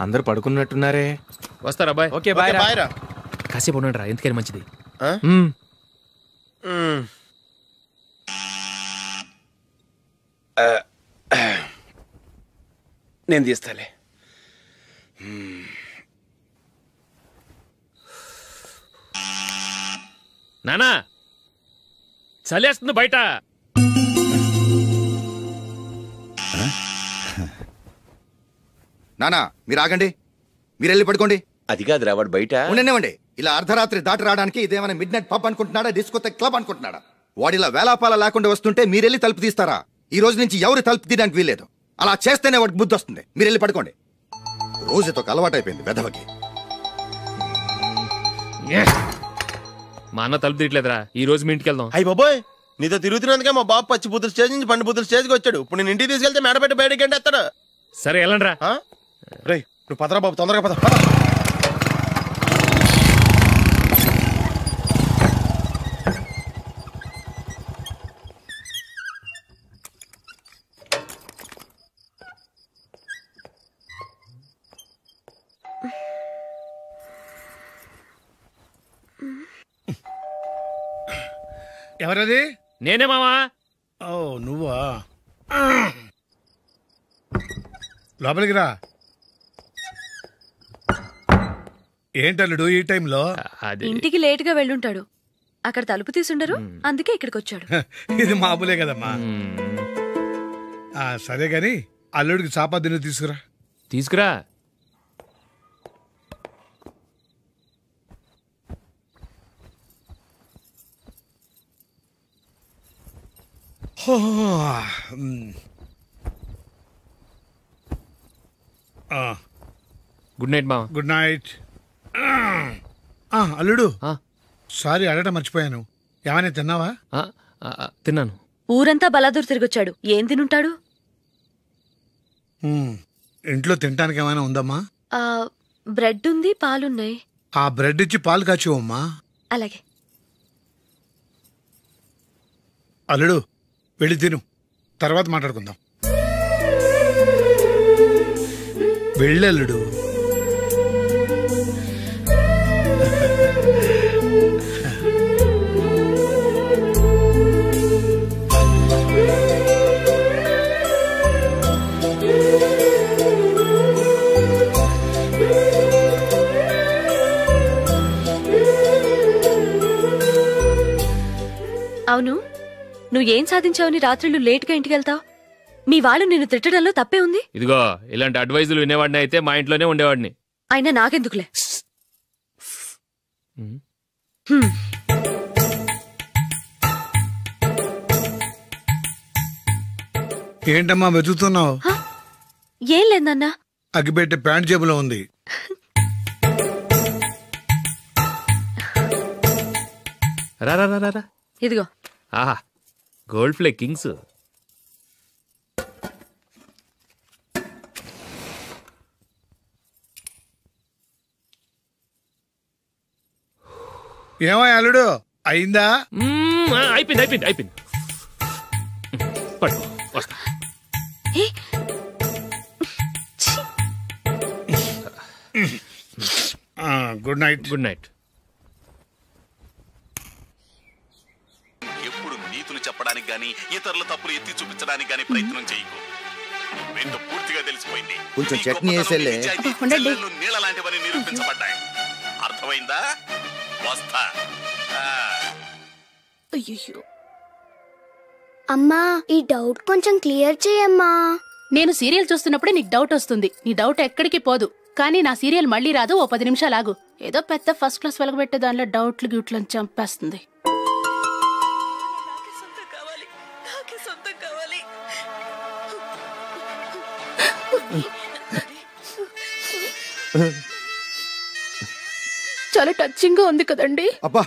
అందరూ పడుకున్నట్టున్నారే. వస్తారా bye? Okay bye రా. కాసేపు ఉండండి రా, ఎందుకని మంచిది. నేను తీస్తాలే. నానా చలేస్తుంది బయట. నానా మీరు ఆగండి, మీరు వెళ్ళి పడుకోండి. అది కాదు రా, వాడు బయట ఉండనివ్వండి. ఇలా అర్ధరాత్రి దాటి రావడానికి ఇదేమైనా mid night pub అనుకుంటున్నాడా, discotheque club అనుకుంటున్నాడా? వాడిలా వేలాపాల లేకుండా వస్తుంటే మీరెళ్ళి తలుపు తీస్తారా? ఈ రోజు నుంచి ఎవరు తలుపు తీయడానికి వీల్లేదు. అలా చేస్తేనే వాడికి బుద్ధి వస్తుంది. మీరు వెళ్ళి పడుకోండి. రోజుతో అలవాటు అయిపోయింది వెధవకి. మా అన్న తలుపు తీయట్లేదురా, ఈ రోజు మీ ఇంటికి వెళ్దాం. అయ్యి బాబోయ్, నీతో తిరుగుతున్నందుకే మా బాబు పచ్చి బుద్ధుల స్టేజ్ నుంచి పండు బుద్ధుల స్టేజ్కి వచ్చాడు. ఇప్పుడు నేను ఇంటికి తీసుకెళ్తే మేడపెట్టి బయటకి ఎండేస్తాడు. సరే వెళ్ళండి రా. రే నువ్వు పదరా బాబు, తొందరగా పద. ఎవరది? నేనే మావా. ఓ నువ్వా? లోపలికి రా. ఏంటల్లుడు ఈ టైంలో? ఇంటికి లేట్ గా వెళ్ళుంటాడు, అక్కడ తలుపు తీసుండరు, అందుకే ఇక్కడికి వచ్చాడు. ఇది మామూలే కదమ్మా. సరే గాని అల్లుడికి చాపాదిని తీసుకురా. తీసుకురా. గుడ్ నైట్ మావా. Good night. అల్లుడు సారీ అడగటం మర్చిపోయాను. ఏమైనా తిన్నావా? తిన్నాను. ఊరంతా బలాదూర్ తిరిగొచ్చాడు, ఏం తినుంటాడు? ఇంట్లో తినటానికి ఏమైనా ఉందమ్మా? బ్రెడ్ ఉంది, పాలున్నాయి. ఆ బ్రెడ్ ఇచ్చి పాలు కాచివమ్మా. అలాగే. అల్లుడు వెళ్ళి తిను, తర్వాత మాట్లాడుకుందాం. వెళ్ళల్లుడు. అవును, నువ్వేం సాధించావని రాత్రులు లేట్గా ఇంటికి వెళ్తావు? మీ వాళ్ళు నిన్ను తిట్టడంలో తప్పే ఉంది? ఇదిగో ఇలాంటి అడ్వైజులు వినేవాడిని అయితే మా ఇంట్లోనే ఉండేవాడిని. అయినా నాకెందుకులే. ఏంటమ్మా వెతుకుతున్నావు? ఏం లేదన్నా. అగ్గిపెట్టె ప్యాంట్ జేబులో ఉంది. రా. ఇదిగో. ఆహా, గోల్డ్ ప్లే కింగ్స్. ఏమో అల్లుడు అయిందా? అయిపోయింది. పడు వస్తా. Good night. Good night. ఎప్పుడు నీతులు చెప్పడానికి గాని ఇతరుల తప్పులు ఎత్తి చూపించడానికి గాని ప్రయత్నం చేయకు. ఏంటో పూర్తిగా తెలిసిపోయింది. కొంచెం చట్నీ వేసేలే. నీళ్ళ లాంటివని నిరూపించబడ్డాయి. అర్థమైందా? వస్తా. అయ్యో అమ్మా, ఈ డౌట్ కొంచెం క్లియర్ చేయమ్మా. నేను సీరియల్ చూస్తున్నప్పుడే నీకు డౌట్ వస్తుంది. నీ డౌట్ ఎక్కడికి పోదు. కానీ నా సీరియల్ మళ్ళీ రాదు. ఓ 10 నిమిషాలు ఆగు. ఏదో పెద్ద ఫస్ట్ క్లాస్ వెలగబెట్టే దానిలో డౌట్లు గ్యూట్లను చంపేస్తుంది. చాలా టచింగ్ గా ఉంది కదండి. అబ్బా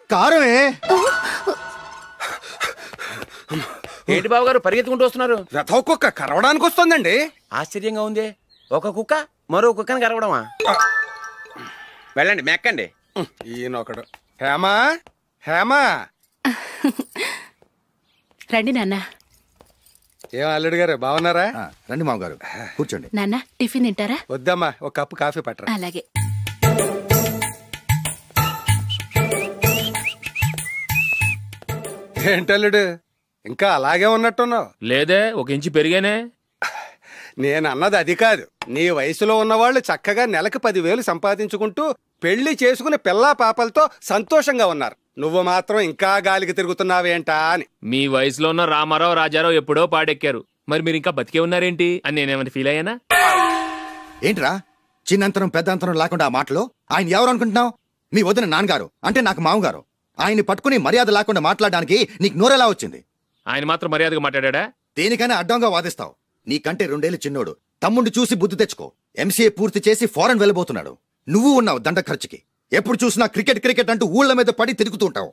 కారమే. ఏంటి బాబు గారు పరిగెత్తుకుంటూ వస్తున్నారు? రథం కుక్క కరవడానికి వస్తుందండి. ఆశ్చర్యంగా ఉంది. ఒక కుక్క మరో కుక్కని కరవడమా? వెళ్ళండి, మెక్కండి. ఈయనొకడు. హేమా రండి నాన్న. ఏం అల్లుడు గారు బాగున్నారా? రండి మామగారు కూర్చోండి. నాన్న టిఫిన్ తింటారా? వద్దమ్మా, ఒక కప్పు కాఫీ పట్టరా. అలాగే. ఏంటల్లుడు ఇంకా అలాగే ఉన్నట్టున్నావు? లేదే, 1 ఇంచు పెరిగానే. నేను అన్నది అది కాదు. నీ వయసులో ఉన్నవాళ్ళు చక్కగా నెలకు 10,000 సంపాదించుకుంటూ పెళ్లి చేసుకుని పిల్లా పాపలతో సంతోషంగా ఉన్నారు. నువ్వు మాత్రం ఇంకా గాలికి తిరుగుతున్నావేంటా అని. మీ వయసులో ఉన్న రామారావు రాజారావు ఎప్పుడో పాడెక్కారు, మరి మీరు ఇంకా బతికే ఉన్నారేంటి అని నేనేమైనా ఫీల్ అయ్యానా? ఏంట్రా చిన్నంతరం పెద్దంతరం లేకుండా ఆ మాటలు? ఆయన ఎవరు అనుకుంటున్నావు? మీ వదిన నాన్నగారు, అంటే నాకు మామగారు. ఆయన్ని పట్టుకుని మర్యాద లేకుండా మాట్లాడడానికి నీకు నోరెలా వచ్చింది? ఆయన మాత్రం మర్యాదగా మాట్లాడా? దేనికైనా అడ్డంగా వాదిస్తావు. నీకంటే 2 ఏళ్ళు చిన్నోడు. తమ్ముండి చూసి బుద్ధి తెచ్చుకో. ఎంసీఏ పూర్తి చేసి ఫారెన్ వెళ్ళబోతున్నాడు. నువ్వు ఉన్నావు దండ ఖర్చుకి. ఎప్పుడు చూసినా క్రికెట్ క్రికెట్ అంటూ ఊళ్ళ మీద పడి తిరుగుతూ ఉంటావు.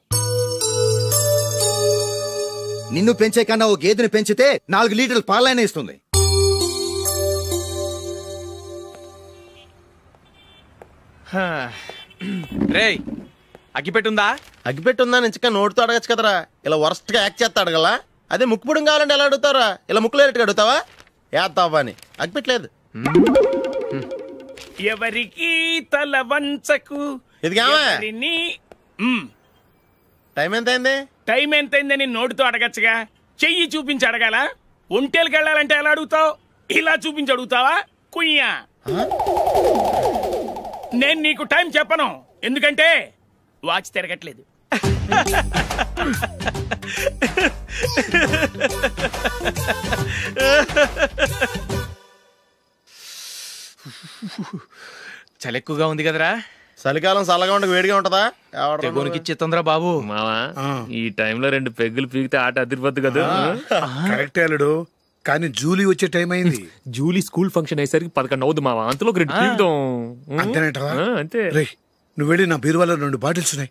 నిన్ను పెంచే కన్నా ఓ గేదెని పెంచితే 4 లీటర్ల పాలైనా ఇస్తుంది. రేయ్ అగ్గిపెట్టుందా? అగ్గిపెట్టుందా నుంచి నోటితో అడగచ్చు కదరా. ఇలా వరస్ట్ గా యాక్ట్ చేస్తా అడగలా? అదే ముక్కుపుడం కావాలంటే ఎలా అడుగుతారా? ఇలా ముక్కులేటట్టు అడుగుతావా? ఏత్తావా అని. అగ్గిపెట్టలేదు. ఎవరికి తల వంచకు. టైం ఎంత అయింది? టైం ఎంతైందని నోటితో అడగచ్చుగా, చెయ్యి చూపించి అడగాల? ఒంటేలకు వెళ్ళాలంటే ఎలా అడుగుతావు? ఇలా చూపించి అడుగుతావా? కుయ్యా, నేను నీకు టైం చెప్పను, ఎందుకంటే వాచ్ తిరగట్లేదు. చలి ఎక్కువగా ఉంది కదరా. చలికాలం చల్లగా ఉండక వేడిగా ఉంటదా? తెగోనికిచ్చేతుందిరా బాబు. మావా ఈ టైంలో 2 పెగ్గులు పీకితే ఆట అదిరిపోద్దు కదా. కరెక్టే అల్లుడు, కానీ జూలీ వచ్చే టైం అయింది. జూలీ స్కూల్ ఫంక్షన్ అయ్యేసరికి 11 అవుద్ది మావా. అంతలో 2 పీకుదాం. అంతేనేటవా? అంతే. రేయ్ నువ్వు వెళ్ళి నా బీరువాలో 2 బాటిల్స్ ఉన్నాయి.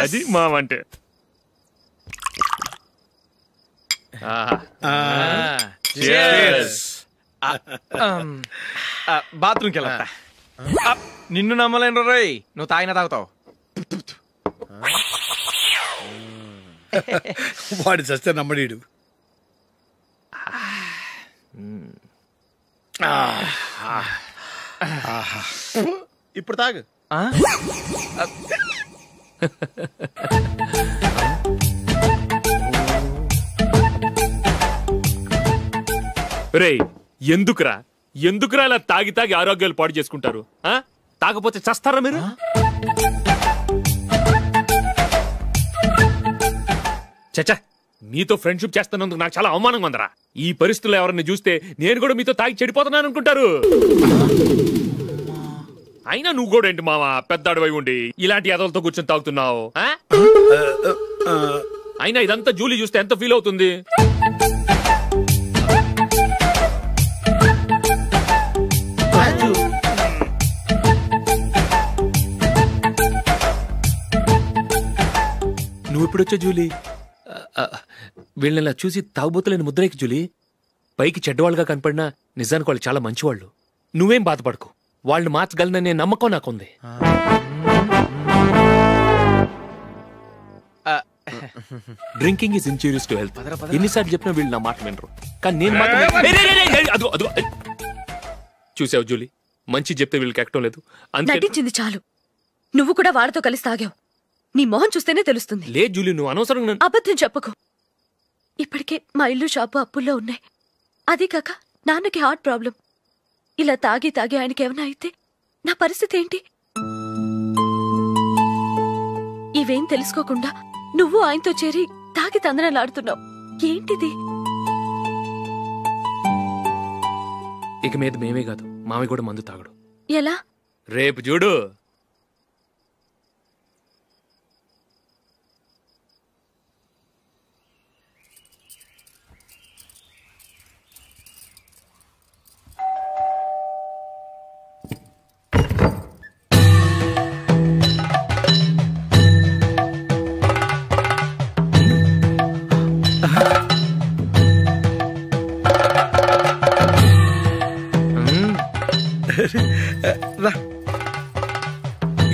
అది మావా అంటే. బాత్రూమ్కి వెళ్ళా. నిన్ను నమ్మలేను రోయ్, నువ్వు తాగినా తాగుతావు. వాడి చస్తే నమ్మడీడు. ఇప్పుడు తాగు. రేయ్ ఎందుకురా ఇలా తాగి తాగి ఆరోగ్యాలు పాడు చేసుకుంటారు? తాగపోతే చస్తారా మీరు? చచ్చా, మీతో ఫ్రెండ్షిప్ చేస్తున్నందుకు నాకు చాలా అవమానంగా ఉందరా. ఈ పరిస్థితుల్లో ఎవరిని చూస్తే నేను కూడా మీతో తాగి చెడిపోతున్నాను అనుకుంటారు. అయినా నువ్వు కూడా ఏంటి మావా, పెద్ద అడవై ఉండి ఇలాంటి ఎదలతో కూర్చొని తాగుతున్నావు? అయినా ఇదంతా జూలీ చూస్తే ఎంత ఫీల్ అవుతుంది? నువ్వు ఎప్పుడొచ్చా జూలీ? వీళ్ళని ఇలా చూసి తాగుబోతులేని ముద్రేకి జూలీ. పైకి చెడ్డవాళ్ళుగా కనపడినా నిజానికి వాళ్ళు చాలా మంచివాళ్ళు. నువ్వేం బాధపడకు, వాళ్ళని మార్చగలననే నమ్మకం నాకుంది. Drinking is injurious to health. ఎన్నిసార్లు చెప్పినా వీళ్ళు నా మాట వినరు, కానీ నేను మాత్రం. చూసావు జూలీ, మంచి చెప్తే వీళ్ళకి ఎక్కడం లేదు. నటించింది చాలు. నువ్వు కూడా వాళ్ళతో కలిసి తాగావు. నీ మొహం చూస్తేనే తెలుస్తుంది. లేదు జూలీ, నువ్వు అనవసరంగా అబద్ధం చెప్పకు. ఇప్పటికే మా ఇల్లు షాపు అప్పుల్లో ఉన్నాయి. అదీ కాక నాన్నకి హార్ట్ ప్రాబ్లం. ఇలా తాగి తాగి ఆయనకి ఏమైనా అయితే నా పరిస్థితి ఏంటి? ఇవేం తెలుసుకోకుండా నువ్వు ఆయనతో చేరి తాగి తందనాలాడుతున్నావు. ఏంటిది? ఇక మీద మేమే కాదు, మావి కూడా మందు తాగడు. ఎలా? రేపు చూడు.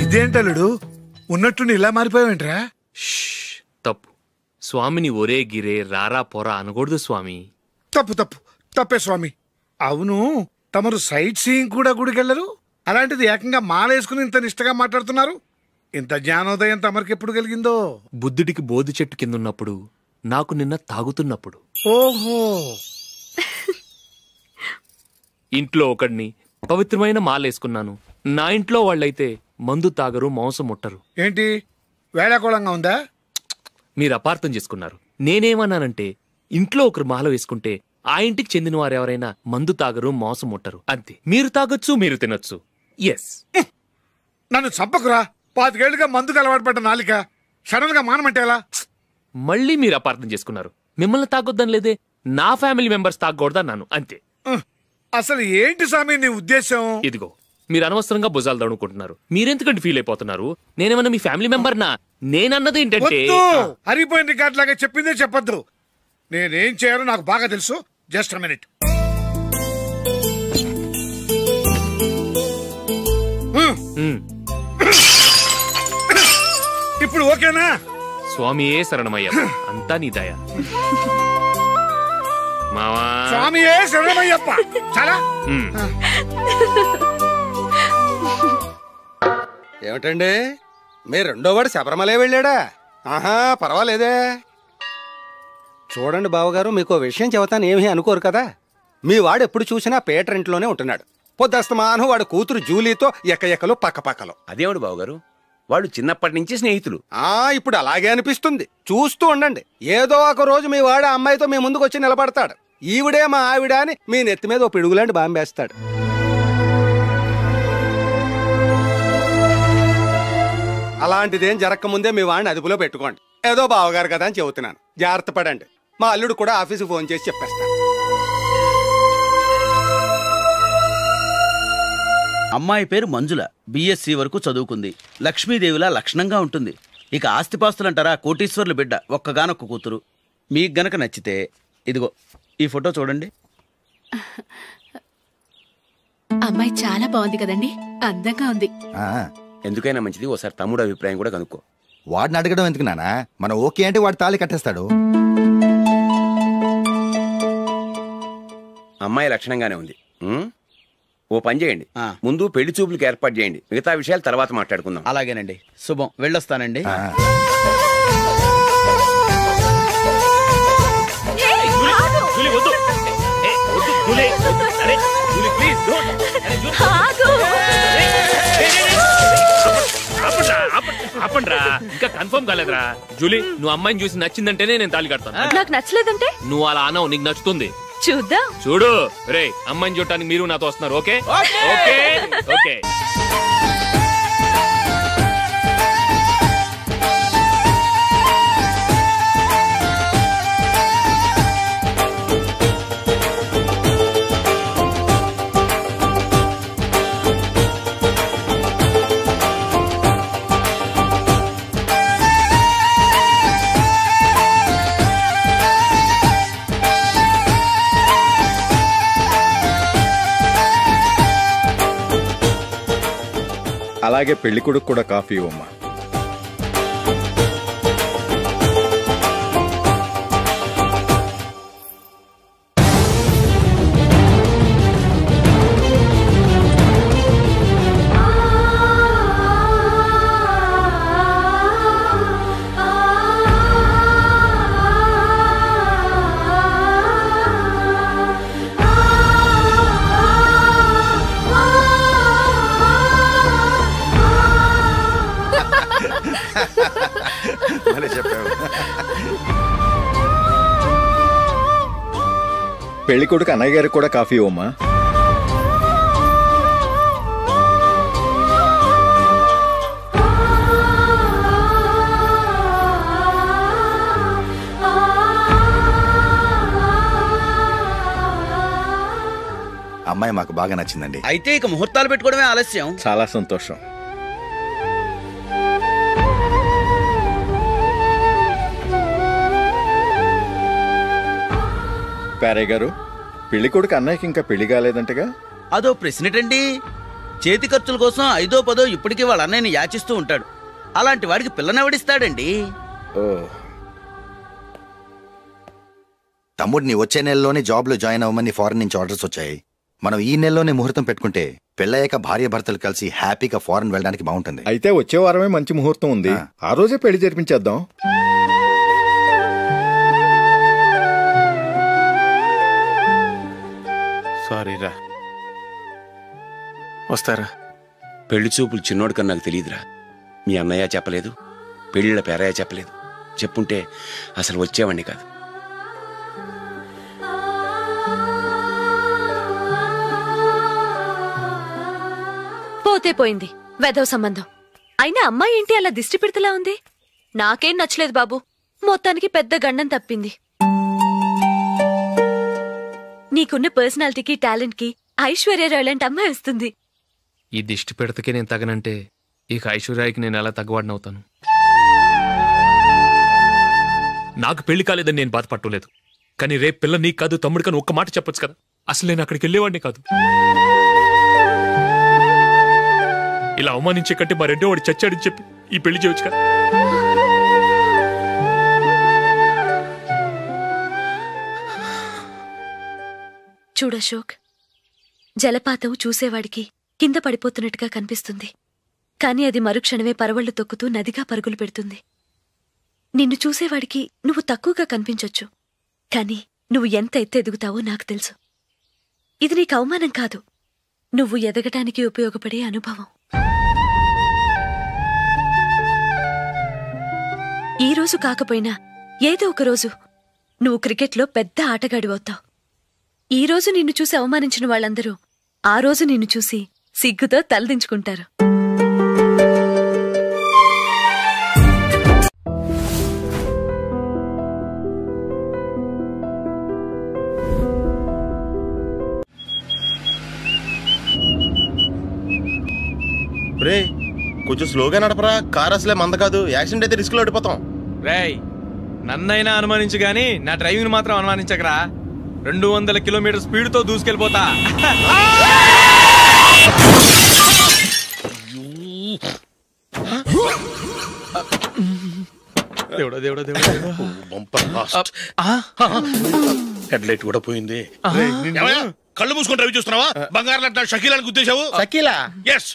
ఇదేంటలుడు, ఉన్నట్టుండి ఇలా మారిపోయావేంట్రా? తప్పు. స్వామిని ఒరే గిరే రారా పోరా అనకూడదు స్వామి. తప్పే స్వామి. అవును, తమరు సైట్ సీయింగ్ కూడా గుడికెళ్ళరు, అలాంటిది ఏకంగా మాలేసుకుని ఇంత నిష్టగా మాట్లాడుతున్నారు. ఇంత జ్ఞానోదయం తమరికి ఎప్పుడు కలిగిందో? బుద్ధుడికి బోధి చెట్టు కింద ఉన్నప్పుడు, నాకు నిన్న తాగుతున్నప్పుడు. ఓహో. ఇంట్లో ఒకడిని పవిత్రమైన మాలేసుకున్నాను. నా ఇంట్లో వాళ్ళైతే మందు తాగరు, మాంసం ముట్టరు. ఏంటి వేళాకోళంగా ఉందా? మీరు అపార్థం చేసుకున్నారు. నేనేమన్నానంటే, ఇంట్లో ఒకరు మాల వేసుకుంటే ఆ ఇంటికి చెందిన వారు ఎవరైనా మందు తాగరు, మాంసం ముట్టరు, అంతే. మీరు తాగొచ్చు, మీరు తినొచ్చు. ఎస్. నన్ను చంపకురా. 5 ఏళ్లుగా మందుకు అలవాటు పడ్డ నాలిక సడన్ గా మానమంటే ఎలా? మళ్ళీ మీరు అపార్థం చేసుకున్నారు. మిమ్మల్ని తాగొద్దని లేదే, నా ఫ్యామిలీ మెంబర్స్ తాగకూడదన్నాను, అంతే. అసలు ఏంటి స్వామి నీ ఉద్దేశం? ఇదిగో, మీరు అనవసరంగా భుజాలు దడుకుంటున్నారు. మీరెందుకంటే ఫీల్ అయిపోతున్నారు? నేనేమన్నా మీ ఫ్యామిలీ మెంబర్నా? నేనన్నది ఏంటంటే, హరిపోయిన రికార్డ్ లాగా చెప్పిందే చెప్పొద్దు. నేనేం చేయాలో నాకు బాగా తెలుసు. Just minute. ఇప్పుడు ఓకేనా? స్వామియే శరణమయ్య, అంతా నీ దయ. మావా, స్వామియే శరణమయ్యప్ప. చాలా. ఏమిటండి, మీ రెండోవాడు శబరిమలే వెళ్ళాడా? ఆహా, పర్వాలేదే. చూడండి బావగారు, మీకు విషయం చెబుతాను, ఏమీ అనుకోరు కదా. మీ వాడు ఎప్పుడు చూసినా పేటరింట్లోనే ఉంటున్నాడు. పొద్దస్తమానం వాడు కూతురు జూలీతో ఎక్కలు పక్కపక్కలో. అదేమిడు బావగారు, వాళ్ళు చిన్నప్పటి నుంచి స్నేహితులు. ఇప్పుడు అలాగే అనిపిస్తుంది. చూస్తూ ఉండండి, ఏదో ఒక రోజు మీ వాడు అమ్మాయితో మీ ముందుకు వచ్చి నిలబడతాడు. ఈవిడే మా ఆవిడ అని మీ నెత్తి మీద ఓ పిడుగులాంటి బాంబేస్తాడు. అలాంటిదేం జరగకముందే మీ వాడిని అదుపులో పెట్టుకోండి. ఏదో బావగారు కదా అని చెబుతున్నాను, జాగ్రత్త పడండి. మా అల్లుడు కూడా ఆఫీసుకు ఫోన్ చేసి చెప్పేస్తాను. అమ్మాయి పేరు మంజుల, బిఎస్సి వరకు చదువుకుంది. లక్ష్మీదేవిలా లక్షణంగా ఉంటుంది. ఇక ఆస్తిపాస్తులంటారా, కోటీశ్వర్లు బిడ్డ, ఒక్కగానొక్క కూతురు. మీకు గనక నచ్చితే ఇదిగో ఈ ఫోటో చూడండి. అమ్మాయి చాలా బాగుంది కదండి, అందంగా ఉంది. ఎందుకైనా మంచిది ఓసారి తమ్ముడు అభిప్రాయం కూడా కనుక్కో. వాడిని అడగడం ఎందుకు నానా? మనం ఓకే అంటే వాడు తాళి కట్టేస్తాడు. అమ్మాయి లక్షణంగానే ఉంది. ఓ పని చేయండి, ముందు పెళ్లి చూపులకు ఏర్పాటు చేయండి, మిగతా విషయాలు తర్వాత మాట్లాడుకుందాం. అలాగేనండి. శుభం, వెళ్ళొస్తానండి. ఇంకా కన్ఫర్మ్ కాలేదురా. జూలీ, నువ్వు అమ్మాయిని చూసి నచ్చిందంటేనే నేను తాళి కడతాను. నాకు నచ్చలేదంటే? నువ్వు అలా అనవు, నీకు నచ్చుతుంది. చూద్దాం. చూడు రే, అమ్మాయిని చూడటానికి మీరు నాతో వస్తున్నారు. Okay okay okay. అలాగే పెళ్లి కొడుకు కూడా కాఫీ ఇవ్వమ్మా. పెళ్లి కొడుకు అన్నయ్య గారికి కూడా కాఫీ ఇవ్వమ్మా. అమ్మాయి మాకు బాగా నచ్చిందండి. అయితే ఇక ముహూర్తాలు పెట్టుకోవడమే ఆలస్యం. చాలా సంతోషం. పేరయ్య గారు, పెళ్లి కొడుకు అన్నయ్యకి ఇంకా పెళ్లి కాలేదంటగా? అదో ప్రశ్నటండి. చేతి ఖర్చుల కోసం 5దో 10దో ఇప్పటికీ వాళ్ళ అన్నయ్యని యాచిస్తూ ఉంటాడు. అలాంటి వాడికి పిల్లనెవడిస్తాడండి? తమ్ముడిని వచ్చే నెలలోనే జాబ్లో జాయిన్ అవ్వమని ఫారెన్ నుంచి ఆర్డర్స్ వచ్చాయి. మనం ఈ నెలలోనే ముహూర్తం పెట్టుకుంటే పెళ్ళయ్యాక భార్య భర్తలు కలిసి హ్యాపీగా ఫారెన్ వెళ్ళడానికి బాగుంటుంది. అయితే వచ్చే వారమే మంచి ముహూర్తం ఉంది, ఆ రోజే పెళ్లి జరిపించేద్దాం. సారీరా. వస్తారా? పెళ్లి చూపులు చిన్నోడు కన్నా నాకు తెలియదురా. మీ అన్నయ్య చెప్పలేదు, పెళ్ళిళ్ళ పేరయ్య చెప్పలేదు. చెప్పుంటే అసలు వచ్చేవాడిని కాదు. పోతే పోయింది వెధవ సంబంధం. అయినా అమ్మాయి ఏంటి అలా దిష్టి పెడతలా ఉంది? నాకేం నచ్చలేదు బాబు. మొత్తానికి పెద్ద గండం తప్పింది. నీకున్న పర్సనాలిటీకి టాలెంట్ కి ఐశ్వర్యరావు లాంటి అమ్మాయి వస్తుంది. ఈ దిష్టి పెడతకే నేను తగనంటే ఇక ఐశ్వర్యానికి నేను ఎలా తగ్గవాడినవుతాను? నాకు పెళ్లి కాలేదని నేను బాధపట్టలేదు, కానీ రేపు పిల్ల నీకు కాదు తమ్ముడు కానీ ఒక్క మాట చెప్పొచ్చు కదా. అసలు నేను అక్కడికి వెళ్ళేవాడిని కాదు. ఇలా అవమానించే కంటే మా రెండో వాడు చచ్చాడని చెప్పి ఈ పెళ్లి చేయొచ్చు కదా. చూడశోక్, జలపాతం చూసేవాడికి కింద పడిపోతున్నట్టుగా కనిపిస్తుంది, కాని అది మరుక్షణమే పరవళ్లు తొక్కుతూ నదిగా పరుగులు పెడుతుంది. నిన్ను చూసేవాడికి నువ్వు తక్కువగా కనిపించొచ్చు, కాని నువ్వు ఎంత ఎత్తు ఎదుగుతావో నాకు తెలుసు. ఇది నీకు అవమానం కాదు, నువ్వు ఎదగటానికి ఉపయోగపడే అనుభవం. ఈ రోజు కాకపోయినా ఏదో ఒక రోజు నువ్వు క్రికెట్లో పెద్ద ఆటగాడివవుతావు. ఈ రోజు నిన్ను చూసి అవమానించిన వాళ్ళందరూ ఆ రోజు నిన్ను చూసి సిగ్గుతో తలదించుకుంటారు. రే కొంచెం స్లోగా నడపరా, కార్ అసలే మంద కాదు. యాక్సిడెంట్ అయితే రిస్క్ లో ఓడిపోతాం. రేయ్, నన్నైనా అనుమానించు గాని నా డ్రైవింగ్ మాత్రం అనుమానించకరా. 200 కిలోమీటర్ స్పీడ్ తో దూసుకెళ్ళిపోతా. దేవుడా దేవుడా దేవుడా, హెడ్ లైట్ కూడా పోయింది. కళ్ళు మూసుకొని డ్రైవ్ చూస్తున్నావా? బంగారం లాంటి షకీలాని గుద్దేశావు. షకీలా? ఎస్,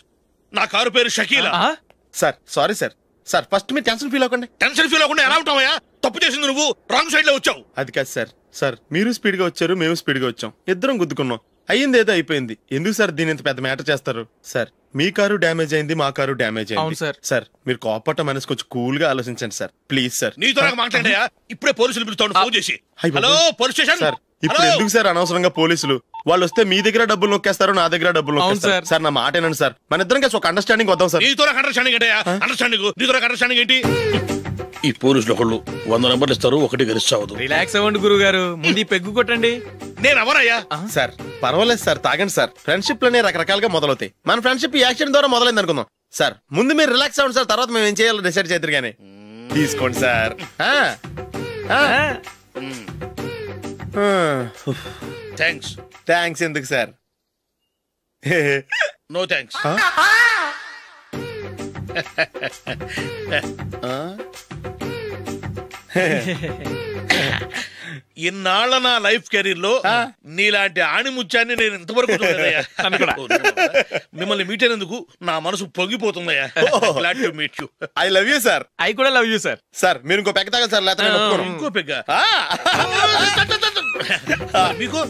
నా కారు పేరు Shakeela. Sir sorry sir. Sir first మీరు టెన్షన్ ఫీల్ అవ్వకండి. టెన్షన్ ఫీల్ అవ్వకుండా ఎలా ఉంటావయ్యా? తప్పు చేసింది నువ్వు, రాంగ్ సైడ్ లో వచ్చావు. అది కాదు సార్. సార్ మీరు స్పీడ్ గా వచ్చారు, మేము స్పీడ్ గా వచ్చాం, ఇద్దరం గుద్దుకున్నాం. అయ్యింది ఏదో అయిపోయింది. ఎందుకు సార్ దీని ఇంత పెద్ద మ్యాటర్ చేస్తారు? సార్ మీ కారు డ్యామేజ్ అయింది, మా కారు డ్యామేజ్ అయింది. సార్ మీరు కోపట్ట మనసు కొంచెం కూల్ గా ఆలోచించండి సార్, ప్లీజ్ సార్. నీతో నాకు మాట్లాడయా? ఇప్పుడే పోలీసులు పిలుస్తాను, ఫోన్ చేసి. Hello police station. సార్ ఇప్పుడు ఎందుకు సార్ అనవసరంగా పోలీసులు? వాళ్ళు వస్తే మీ దగ్గర డబ్బులు నొక్కేస్తారు, నా దగ్గర డబ్బులు నొక్కేస్తారు. సార్ నా మాట ఏనండి సార్, మన ఇద్దరం కలిసి ఒక అండర్స్టాండింగ్ వద్దాం సార్. నీతో నాకు అండర్స్టాండింగ్ ఏంటయ్యా? అండర్స్టాండింగ్ నీతో నాకు అండర్స్టాండింగ్ ఏంటి? ఈ పోలీసులు ఒకళ్ళు 100 నెంబర్లు ఇస్తారు, ఒకటి గెలుస్తావదు. రిలాక్స్ అవ్వండి గురువు గారు, ముందు పెగ్గు కొట్టండి. నేను ఎవరయ్యా? సార్ పర్వాలేదు సార్, తాగండి సార్. ఫ్రెండ్షిప్ లోనే రకరకాలుగా మొదలవుతాయి. మన ఫ్రెండ్షిప్ ఈ యాక్సిడెంట్ ద్వారా మొదలైంది అనుకుందాం. సార్ ముందు మీరు రిలాక్స్ అవ్వండి సార్, తర్వాత మేము ఏం చేయాలో డిసైడ్ చేద్దరు గానీ. తీసుకోండి సార్. థ్యాంక్స్. థ్యాంక్స్ ఎందుకు సార్? No thanks. ఇన్నాళ్ల నా లైఫ్ కెరీర్ లో నీలాంటి ఆణిముత్యాన్ని నేను ఇంతవరకు చూడలేదయ్యా. మిమ్మల్ని మీట్ అయినందుకు నా మనసు పొంగిపోతుందయ్యా. Glad to meet you. I love you sir. I కూడా లవ్ యూ సార్. సార్ మీరు ఇంకో పెగ్గ తాగండి సార్, లేకపోతే ఇంకో పెగ్గ మీకు.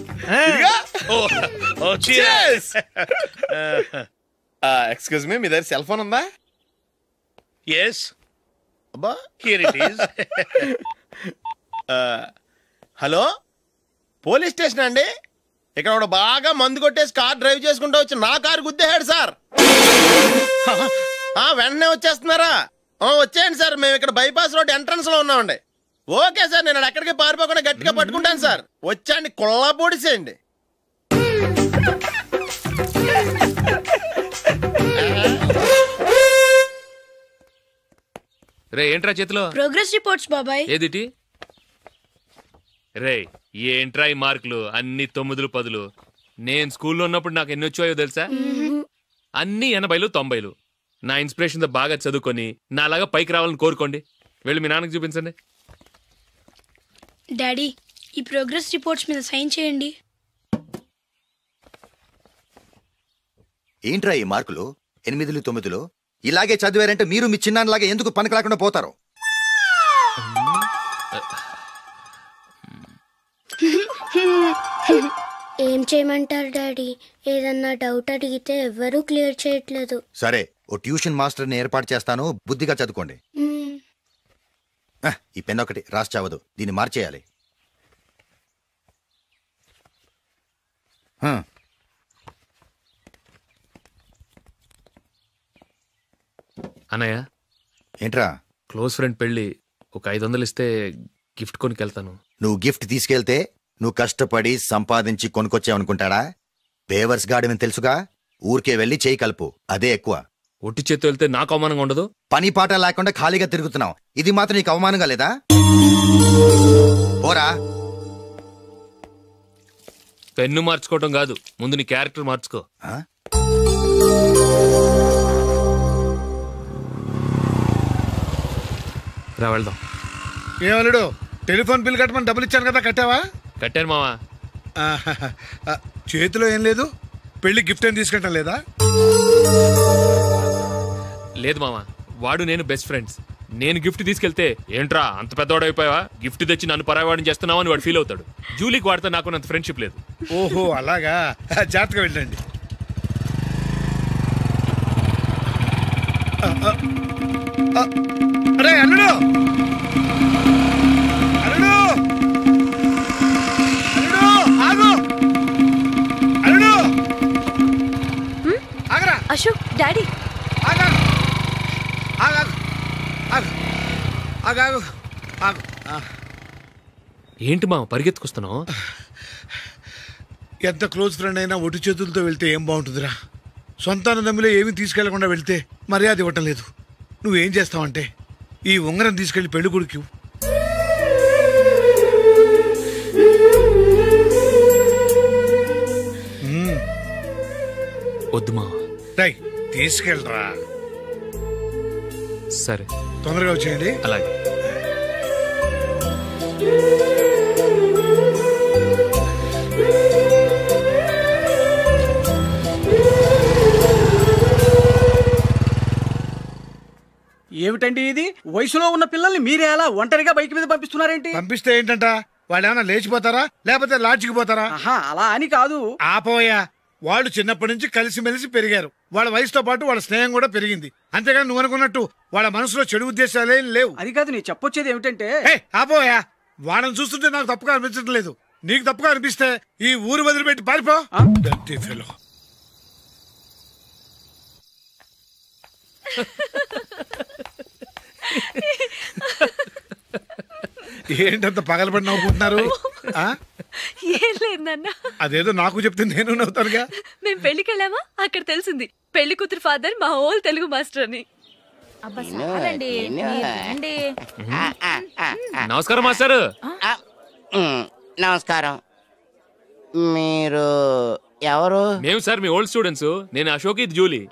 ఎక్స్క్యూజ్ మీ, మీ దగ్గర సెల్ ఫోన్ ఉందా? ఎస్, అబ్బా here it is. Hello, police station అండి. ఇక్కడ ఒకడు బాగా మందు కొట్టేసి కార్ డ్రైవ్ చేసుకుంటూ వచ్చి నా కారు గుద్దేశాడు సార్. వెంటనే వచ్చేస్తున్నారా? వచ్చేయండి సార్, మేము ఇక్కడ బైపాస్ రోడ్ ఎంట్రన్స్ లో ఉన్నామండి. ఓకే సార్, నేను ఎక్కడికి పారిపోకుండా గట్టిగా పట్టుకుంటాను సార్. వచ్చాండి, కుళ్ళ పొడిసేయండి. రే ఏంట్రా చేతిలో? ప్రోగ్రెస్ రిపోర్ట్స్ బాబాయ్. ఏదిటి? రే ఏంట్రా ఈ మార్కులు? అన్ని 9, 10. నేను స్కూల్లో ఉన్నప్పుడు నాకు ఎన్ని వచ్చాయో తెలుసా? అన్ని 80, 90. నా ఇన్స్పిరేషన్ తో బాగా చదువుకొని నాలాగా పైకి రావాలని కోరుకోండి. వెళ్ళి మీ నాన్నకి చూపించండి. డాడీ, ఈ ప్రోగ్రెస్ రిపోర్ట్స్ మీద సైన్ చేయండి. ఏంట్రా ఈ మార్కులు 8, 9? ఇలాగే చదివారంటే మీరు మీ చిన్నాన్నలాగా ఎందుకు పనికిలాకుండా పోతారు? ఏం చేయమంటారు డాడీ? ఏదన్నా డౌట్ అడిగితే ఎవ్వరూ క్లియర్ చేయట్లేదు. సరే, ఓ ట్యూషన్ మాస్టర్ని ఏర్పాటు చేస్తాను, బుద్ధిగా చదువుకోండి. ఈ పెన్ ఒకటి రాసి చావదు, దీన్ని మార్చేయాలి. అన్నయ్య, ఏంట్రా? క్లోజ్ ఫ్రెండ్ పెళ్లి, ఒక 500 ఇస్తే గిఫ్ట్ కొనుకెళ్తాను. నువ్వు గిఫ్ట్ తీసుకెళ్తే నువ్వు కష్టపడి సంపాదించి కొనుక్కొచ్చావనుకుంటాడా? పేవర్స్ గాడమని తెలుసుగా, ఊరికే వెళ్ళి చేయి కలుపు, అదే ఎక్కువ. ఒట్టి చేత్తో వెళ్తే నాకు అవమానంగా ఉండదు? పని పాట లేకుండా ఖాళీగా తిరుగుతున్నావు, ఇది మాత్రం నీకు అవమానంగా లేదా? పోరా. పెన్ను మార్చుకోవటం కాదు, ముందు నీ క్యారెక్టర్ మార్చుకో. రా వెళ్దాం. ఏమలుడు, టెలిఫోన్ బిల్ కట్టమని డబ్బులు ఇచ్చాను కదా, కట్టావా? కట్టాను మావా. చేతిలో ఏం లేదు, పెళ్లి గిఫ్ట్ ఏం తీసుకుంటాం లేదా? లేదు మావా, వాడు నేను బెస్ట్ ఫ్రెండ్స్. నేను గిఫ్ట్ తీసుకెళ్తే ఏంట్రా అంత పెద్దవాడు అయిపోయావా, గిఫ్ట్ తెచ్చి నన్ను పరాయవాడిని చేస్తున్నావు అని వాడు ఫీల్ అవుతాడు. జూలీకి వాడితే నాకు అంత ఫ్రెండ్షిప్ లేదు. ఓహో అలాగా, జాగ్రత్తగా వెళ్ళండి. అరే అల్లుడు, అల్లుడు, అల్లుడు ఆగు, అల్లుడు ఆగరా. అశోక్, డాడీ ఆగా, ఆగాగు, ఆగు, ఆగాగు, ఆగు. ఏంటి మావ పరిగెత్తుకొస్తున్నావు? ఎంత క్లోజ్ ఫ్రెండ్ అయినా ఒటి చేతులతో వెళ్తే ఏం బాగుంటుందిరా. సొంతాన నమ్మిలో ఏమీ తీసుకెళ్లకుండా వెళ్తే మర్యాద ఇవ్వటం లేదు. నువ్వేం చేస్తావంటే ఈ ఉంగరం తీసుకెళ్లి పెళ్లి కొడుకు వద్దు మావ. తీసుకెళ్ళరా. సరే, తొందరగా వచ్చేయండి. అలాగే. ఏమిటండి ఇది? వయసులో ఉన్న పిల్లల్ని మీరే అలా ఒంటరిగా బైక్ మీద పంపిస్తున్నారేంటి? పంపిస్తే ఏంటంట, వాళ్ళు ఏమైనా లేచిపోతారా లేకపోతే లాడ్జికి పోతారా? అలా అని కాదు. ఆపోయా, వాళ్ళు చిన్నప్పటి నుంచి కలిసిమెలిసి పెరిగారు. వాళ్ళ వయసుతో పాటు వాళ్ళ స్నేహం కూడా పెరిగింది. అంతేగాని నువ్వు అనుకున్నట్టు వాళ్ళ మనసులో చెడు ఉద్దేశాలేం లేవు. అది కాదు, నేను చెప్పొచ్చేది ఏమిటంటే, ఆపోయా, వాళ్ళని చూస్తుంటే నాకు తప్పుగా అనిపించడం లేదు. నీకు తప్పుగా అనిపిస్తే ఈ ఊరు వదిలిపెట్టి పారిపో. ఏంటంత పగలబడి నవ్వుకుంటున్నారు? ఏం లేదు నాన్న, అదేదో నాకు చెప్తే నేను నవ్వుతానుగా. మేము పెళ్లికి వెళ్ళామా, అక్కడ తెలిసింది పెళ్లి కూతురు ఫాదర్ మా హోల్ తెలుగు మాస్టర్ అని. నమస్కారం మాస్టర్. నమస్కారం. మీరు ఎవరు? మేము సార్ మీ ఓల్డ్ స్టూడెంట్స్. నేను అశోక్, ఇది జూలీ.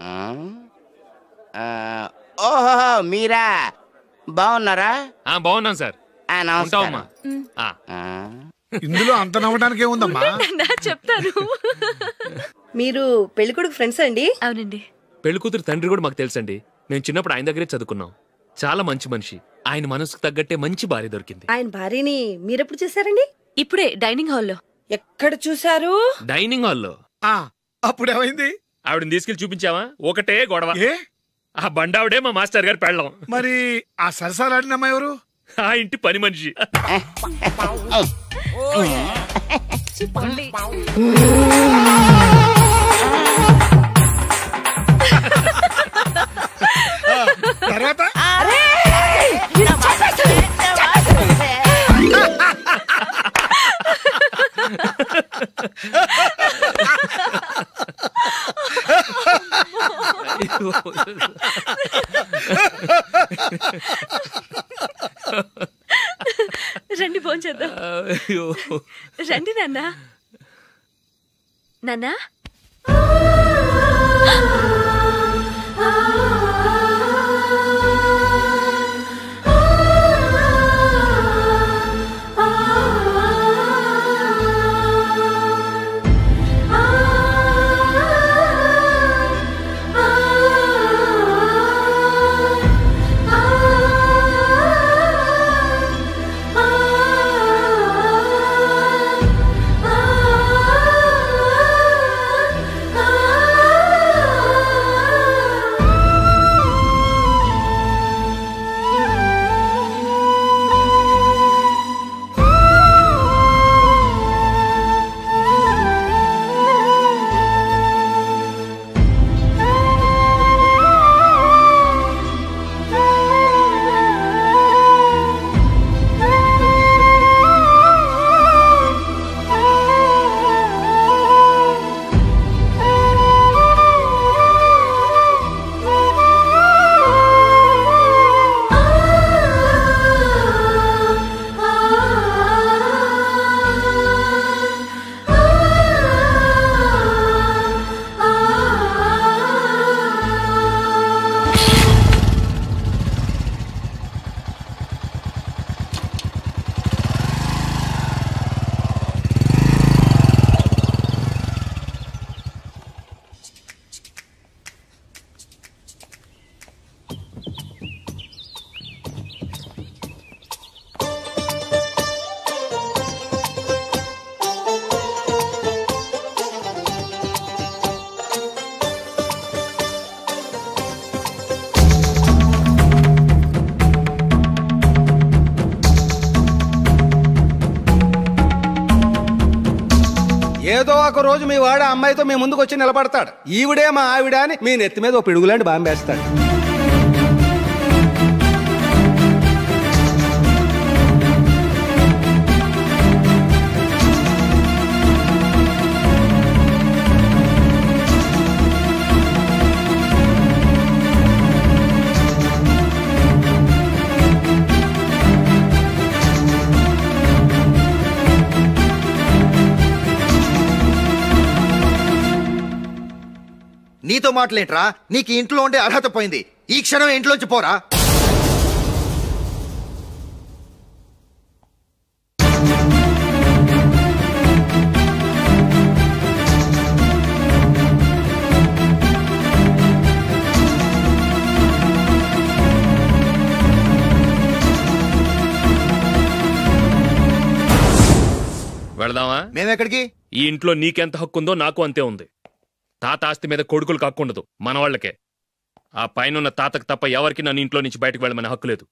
ఓహో మీరా, బాగున్నారా? బాగున్నాను సార్. ఉంటావమ్మా. ఇందులో అంత నవ్వడానికి ఏముందమ్మా? చెప్తాను. మీరు పెళ్ళికొడుకు ఫ్రెండ్స్ అండి? అవునండి. పెళ్లి కూతురు తండ్రి కూడా మాకు తెలుసండి. మేము చిన్నప్పుడు ఆయన దగ్గరే చదువుకున్నాం. చాలా మంచి మనిషి. ఆయన మనసుకు తగ్గట్టే మంచి భార్య దొరికింది. ఆయన భార్యని మీరెప్పుడు చూసారండి? ఇప్పుడే డైనింగ్ హాల్లో. ఎక్కడ చూసారు? డైనింగ్ హాల్లో. అప్పుడు ఏమైంది? ఆవిడని తీసుకెళ్లి చూపించావా? ఒకటే గొడవ. ఆ బండావిడే మా మాస్టర్ గారు పెళ్ళం. మరి ఆ సరసాలాడిన అమ్మాయి ఎవరు? ఆ ఇంటి పని మనిషి. తర్వాత రండి భోంచేద్దాం. రండి నాన్న. నాన్న ఏదో ఒక రోజు మీ వాడు అమ్మాయితో మీ ముందుకు వచ్చి నిలబడతాడు. ఈవిడే మా ఆవిడ అని మీ నెత్తి మీద ఓ పిడుగులాంటి బాంబేస్తాడు. నీతో మాటలేంట్రా? నీకు ఇంట్లో ఉండే అర్హత పోయింది. ఈ క్షణం ఇంట్లోంచి పోరా. వెళదామా? మేమెక్కడికి? ఈ ఇంట్లో నీకెంత హక్కు ఉందో నాకు అంతే ఉంది. తాత ఆస్తి మీద కొడుకులు కాకుండదు, మన వాళ్లకే. ఆ పైన తాతకు తప్ప ఎవరికి నన్ను ఇంట్లో నుంచి బయటకు వెళ్ళమని హక్కు లేదు.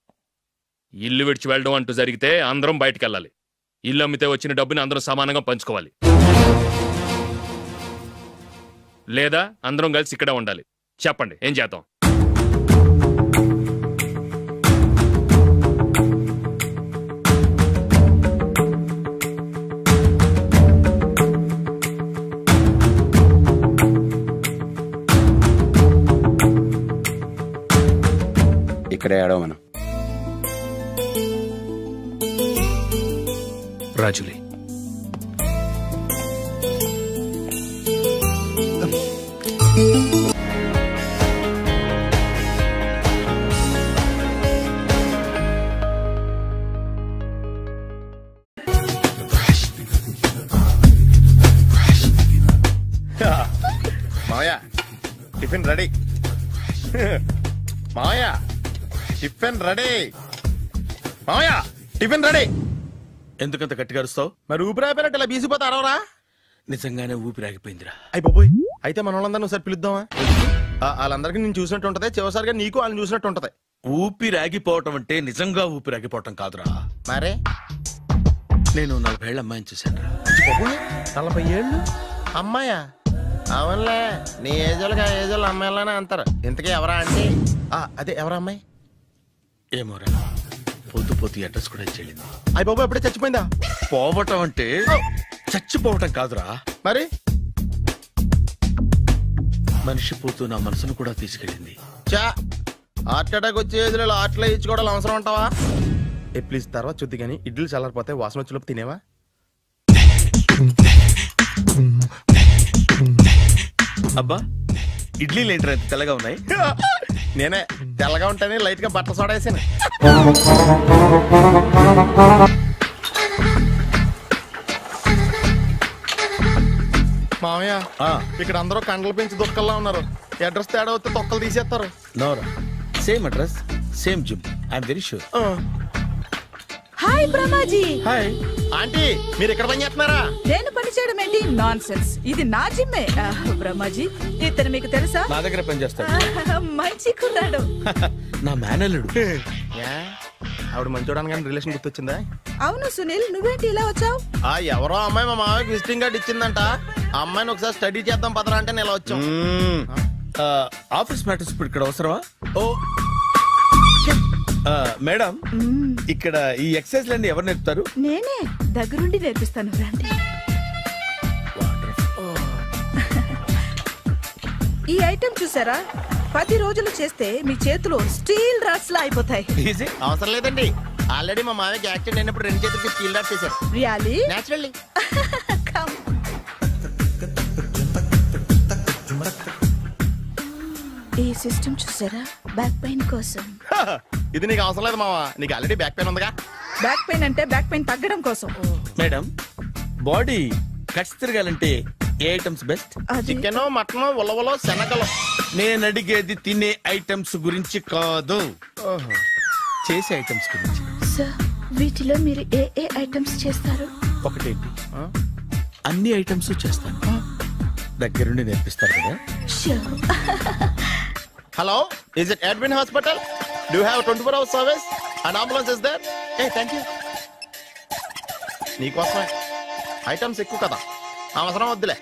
ఇల్లు విడిచి వెళ్ళడం అంటూ జరిగితే అందరం బయటకు వెళ్ళాలి. ఇల్లు అమ్మితే వచ్చిన డబ్బుని అందరం సమానంగా పంచుకోవాలి. లేదా అందరం కలిసి ఇక్కడే ఉండాలి. చెప్పండి, ఏం చేద్దాం? ఇక్కడే ఏడవమను. రాజులీ, మావయ్య టిఫిన్ రెడీ. మావయ్య టిఫిన్ రెడీ. మావయ్య టిఫిన్ రెడీ. ఎందుకంత గట్టిగా అరుస్తావు? మరి ఊపిరాయిపోయినట్టు ఇలా బీసిపోతే అరవరా? నిజంగానే ఊపిరాగిపోయిందిరా. అయిపోయి అయితే మన వాళ్ళందరినీ ఒకసారి పిలుద్దామా? వాళ్ళందరికీ నేను చూసినట్టు ఉంటది, చివరిసారిగా నీకు వాళ్ళని చూసినట్టు ఉంటది. ఊపిరాగిపోవటం అంటే నిజంగా ఊపిరాగిపోవటం కాదురా. మరే నేను 40 ఏళ్ళ అమ్మాయిని చూశాను. 40 ఏళ్ళు అమ్మాయా? అవునులే, నీ ఏజోళ్ళకి ఆ ఏజోళ్ళు అమ్మాయిలానే అంటారు. ఇంతకీ ఎవరా అంటే? అదే ఎవరా అమ్మాయి? ఏమోరా, పొద్దు పొద్దు అడ్రస్ కూడా చెల్లింది. అయ్యి బాబు ఎప్పుడే చచ్చిపోయిందా? పోవటం అంటే చచ్చిపోవటం కాదురా. మరి మనిషి పోతూ నా మనసును కూడా తీసుకెళ్ళింది. చా హార్ట్ అటాక్ వచ్చే ఏజ్లో హార్ట్లో ఇచ్చుకోవడం అవసరం అంటావా? ప్లీజ్ తర్వాత చూద్ది కానీ ఇడ్లీ చల్లారిపోతే వాసన వచ్చేలోపు తినేవా? అబ్బా, ఇడ్లీ లేంటరా ఎంత తెల్లగా ఉన్నాయి? నేనే తెల్లగా ఉంటానే లైట్ గా బట్టలు సోడా వేసాను. మామయ్య ఇక్కడ అందరూ కండలు పెంచి దుక్కల్లా ఉన్నారు. అడ్రస్ తేడా వస్తే తొక్కలు తీసేస్తారు. నోరా, same address same gym. I'm very sure. Hi Brahmaji. Hi aunty, మీరు ఇక్కడ పని చేస్తున్నారా? నేను పని చేయడం ఏంటి? Nonsense. ఇది నా జిమ్మే. బ్రహ్మాజీ, ఇతను మీకు తెలుసా? నా దగ్గర పని చేస్తాడు. మంచి కుర్రాడు. నా మేనల్లుడు. ఆవిడ మంచోడానికి కానీ రిలేషన్ గుర్తొచ్చిందా? అవును సునీల్, నువ్వేంటి ఇలా వచ్చావు? ఎవరో అమ్మాయి మా మామయ్యకి విజిటింగ్ కార్డు ఇచ్చిందంట. ఆ అమ్మాయిని ఒకసారి స్టడీ చేద్దాం పదరా అంటే నేను ఇలా వచ్చాం. ఆఫీస్ మ్యాటర్స్ ఇప్పుడు ఇక్కడ అవసరమా? ఓ మేడం, ఇక్కడ ఈ ఎక్సర్సైజ్ లన్నీ ఎవరు నేర్పుతారు? నేనే దగ్గరుండి నేర్పిస్తాను. రండి. ఈ ఐటెం చూసారా? 10 రోజులు చేస్తే మీ చేతులు స్టీల్ రాట్స్ లా అయిపోతాయి. అవసరం లేదండి, ఆల్రెడీ మా మామయ్యకి యాక్సిడెంట్ అయినప్పుడు 2 చేతులకి స్టీల్ రాట్స్ చేశారు. రియల్లీ? నేచురల్లీ. ఈ సిస్టమ్ చూసారా? బ్యాక్ పెయిన్ కోసం. ఇది నీకు అవసరం లేదు మావా, నీకు ఆల్రెడీ బ్యాక్ పెయిన్ ఉందిగా. బ్యాక్ పెయిన్ అంటే బ్యాక్ పెయిన్ తగ్గడం కోసం. మేడం, బాడీ కట్స్ తిరగాలంటే ఏ ఐటమ్స్ బెస్ట్? చికెన్, మటన్, ఉలవలో, శనగలు. నేను అడిగేది తినే ఐటమ్స్ గురించి కాదు, చేసే ఐటమ్స్ గురించి. సార్, వీటిలో మీరు ఏ ఏ ఐటమ్స్ చేస్తారు? ఒకటేంటి, అన్ని ఐటమ్స్ చేస్తాను. దగ్గరుండి నేర్పిస్తారు కదా. Hello, is it admin hospital? Do have 24 hours service and ambulance is there? Thank you. నీకోసమే ఐటమ్స్ ఎక్కువ కదా, అవసరం వద్దులే.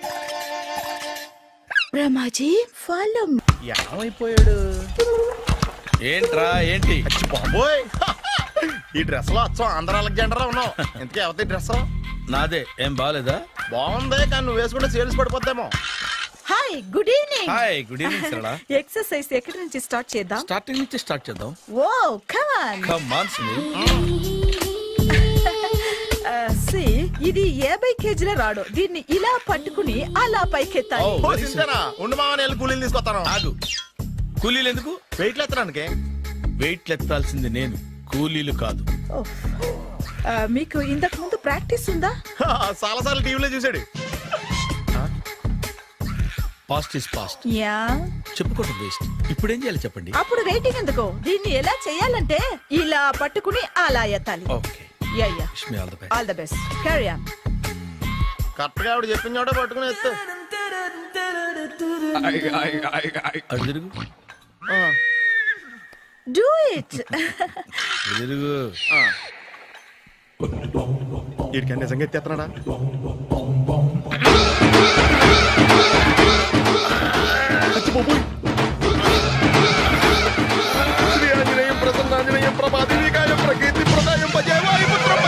రమాజీ ఫాలో. ఏమైపోయాడు ఏంట్రా? ఏంటి బాబోయ్, ఈ డ్రెస్ లో వచ్చాం ఆంధ్ర అలెగ్జాండర్ ఉన్నావు. ఇంతకీ ఎవరి డ్రెస్? నాదే. ఏం బాగాలేదా? బాగుంది, కానీ నువ్వు వేసుకుంటే సేల్స్ పడిపోద్దేమో. Hi, good evening. Hi, good evening Sarala. Exercise ఎక్కడి నుంచి స్టార్ట్ చేద్దాం? స్టార్టింగ్ నుంచి స్టార్ట్ చేద్దాం. Oh come on. Come on Sunil. ఇది 50 కేజీల రాడు. దీన్ని ఇలా పట్టుకుని అలా పైకెత్తాలి. ఉండు మామ, నేను కూలీలు తీసుకొస్తాను. ఆగు, కూలీలు ఎందుకు? వెయిట్లు ఎత్తడానికి. వెయిట్లు ఎత్తాల్సింది నేను, కూలీలు కాదు. మీకు ఇంతకు ముందు ప్రాక్టీస్ ఉందా? చాలా సార్లు టీవీలో చూసాడు. Past is past. యా, చెప్పుకోవటం వేస్ట్. ఇప్పుడు ఏం చేయాలి చెప్పండి. అప్పుడు వెయిటింగ్ ఎందుకు? దీన్ని ఎలా చేయాలంటే ఇలా పట్టుకుని అలా ఎత్తాలి. Okay, ya ya, wish me all the best. All the best. Carry on. Correct గా ఆవిడ చెప్పిన చోట పట్టుకుని ఎత్తు. అటు తిరుగు. Do it. తిరుగు. వీడికి నిజంగా ఎత్తేస్తున్నాడా? శ్రీ ఆంజనేయం ప్రసన్నాంజనేయం ప్రభాదేవికాయం ప్రకీర్తి ప్రదాయం భజేవాయి పుత్రం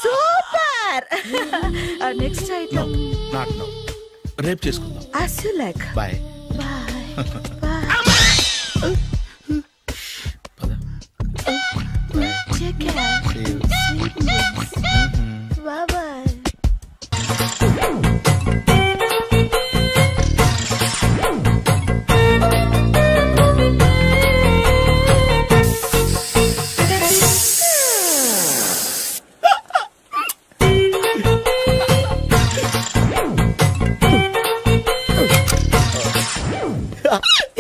super. Next item. Not now, రేపు చేసుకుందాం. as you like. Bye. Take care. Bye bye.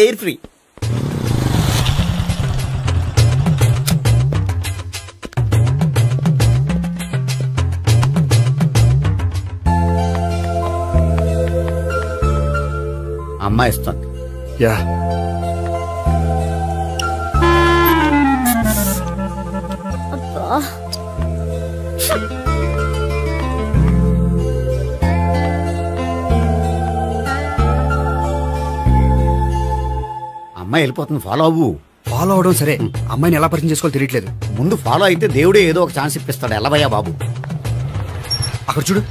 Air free. అమ్మాయి ఇస్తుంది. యా, అమ్మాయి వెళ్ళిపోతుంది, ఫాలో అవ్వు. ఫాలో అవడం సరే, అమ్మాయిని ఎలా పరిచయం చేసుకోవాలో తెలియట్లేదు. ముందు ఫాలో అయితే దేవుడే ఏదో ఒక ఛాన్స్ ఇప్పిస్తాడు. ఎల్లవయ్యా బాబు. అక్కడ చూడు.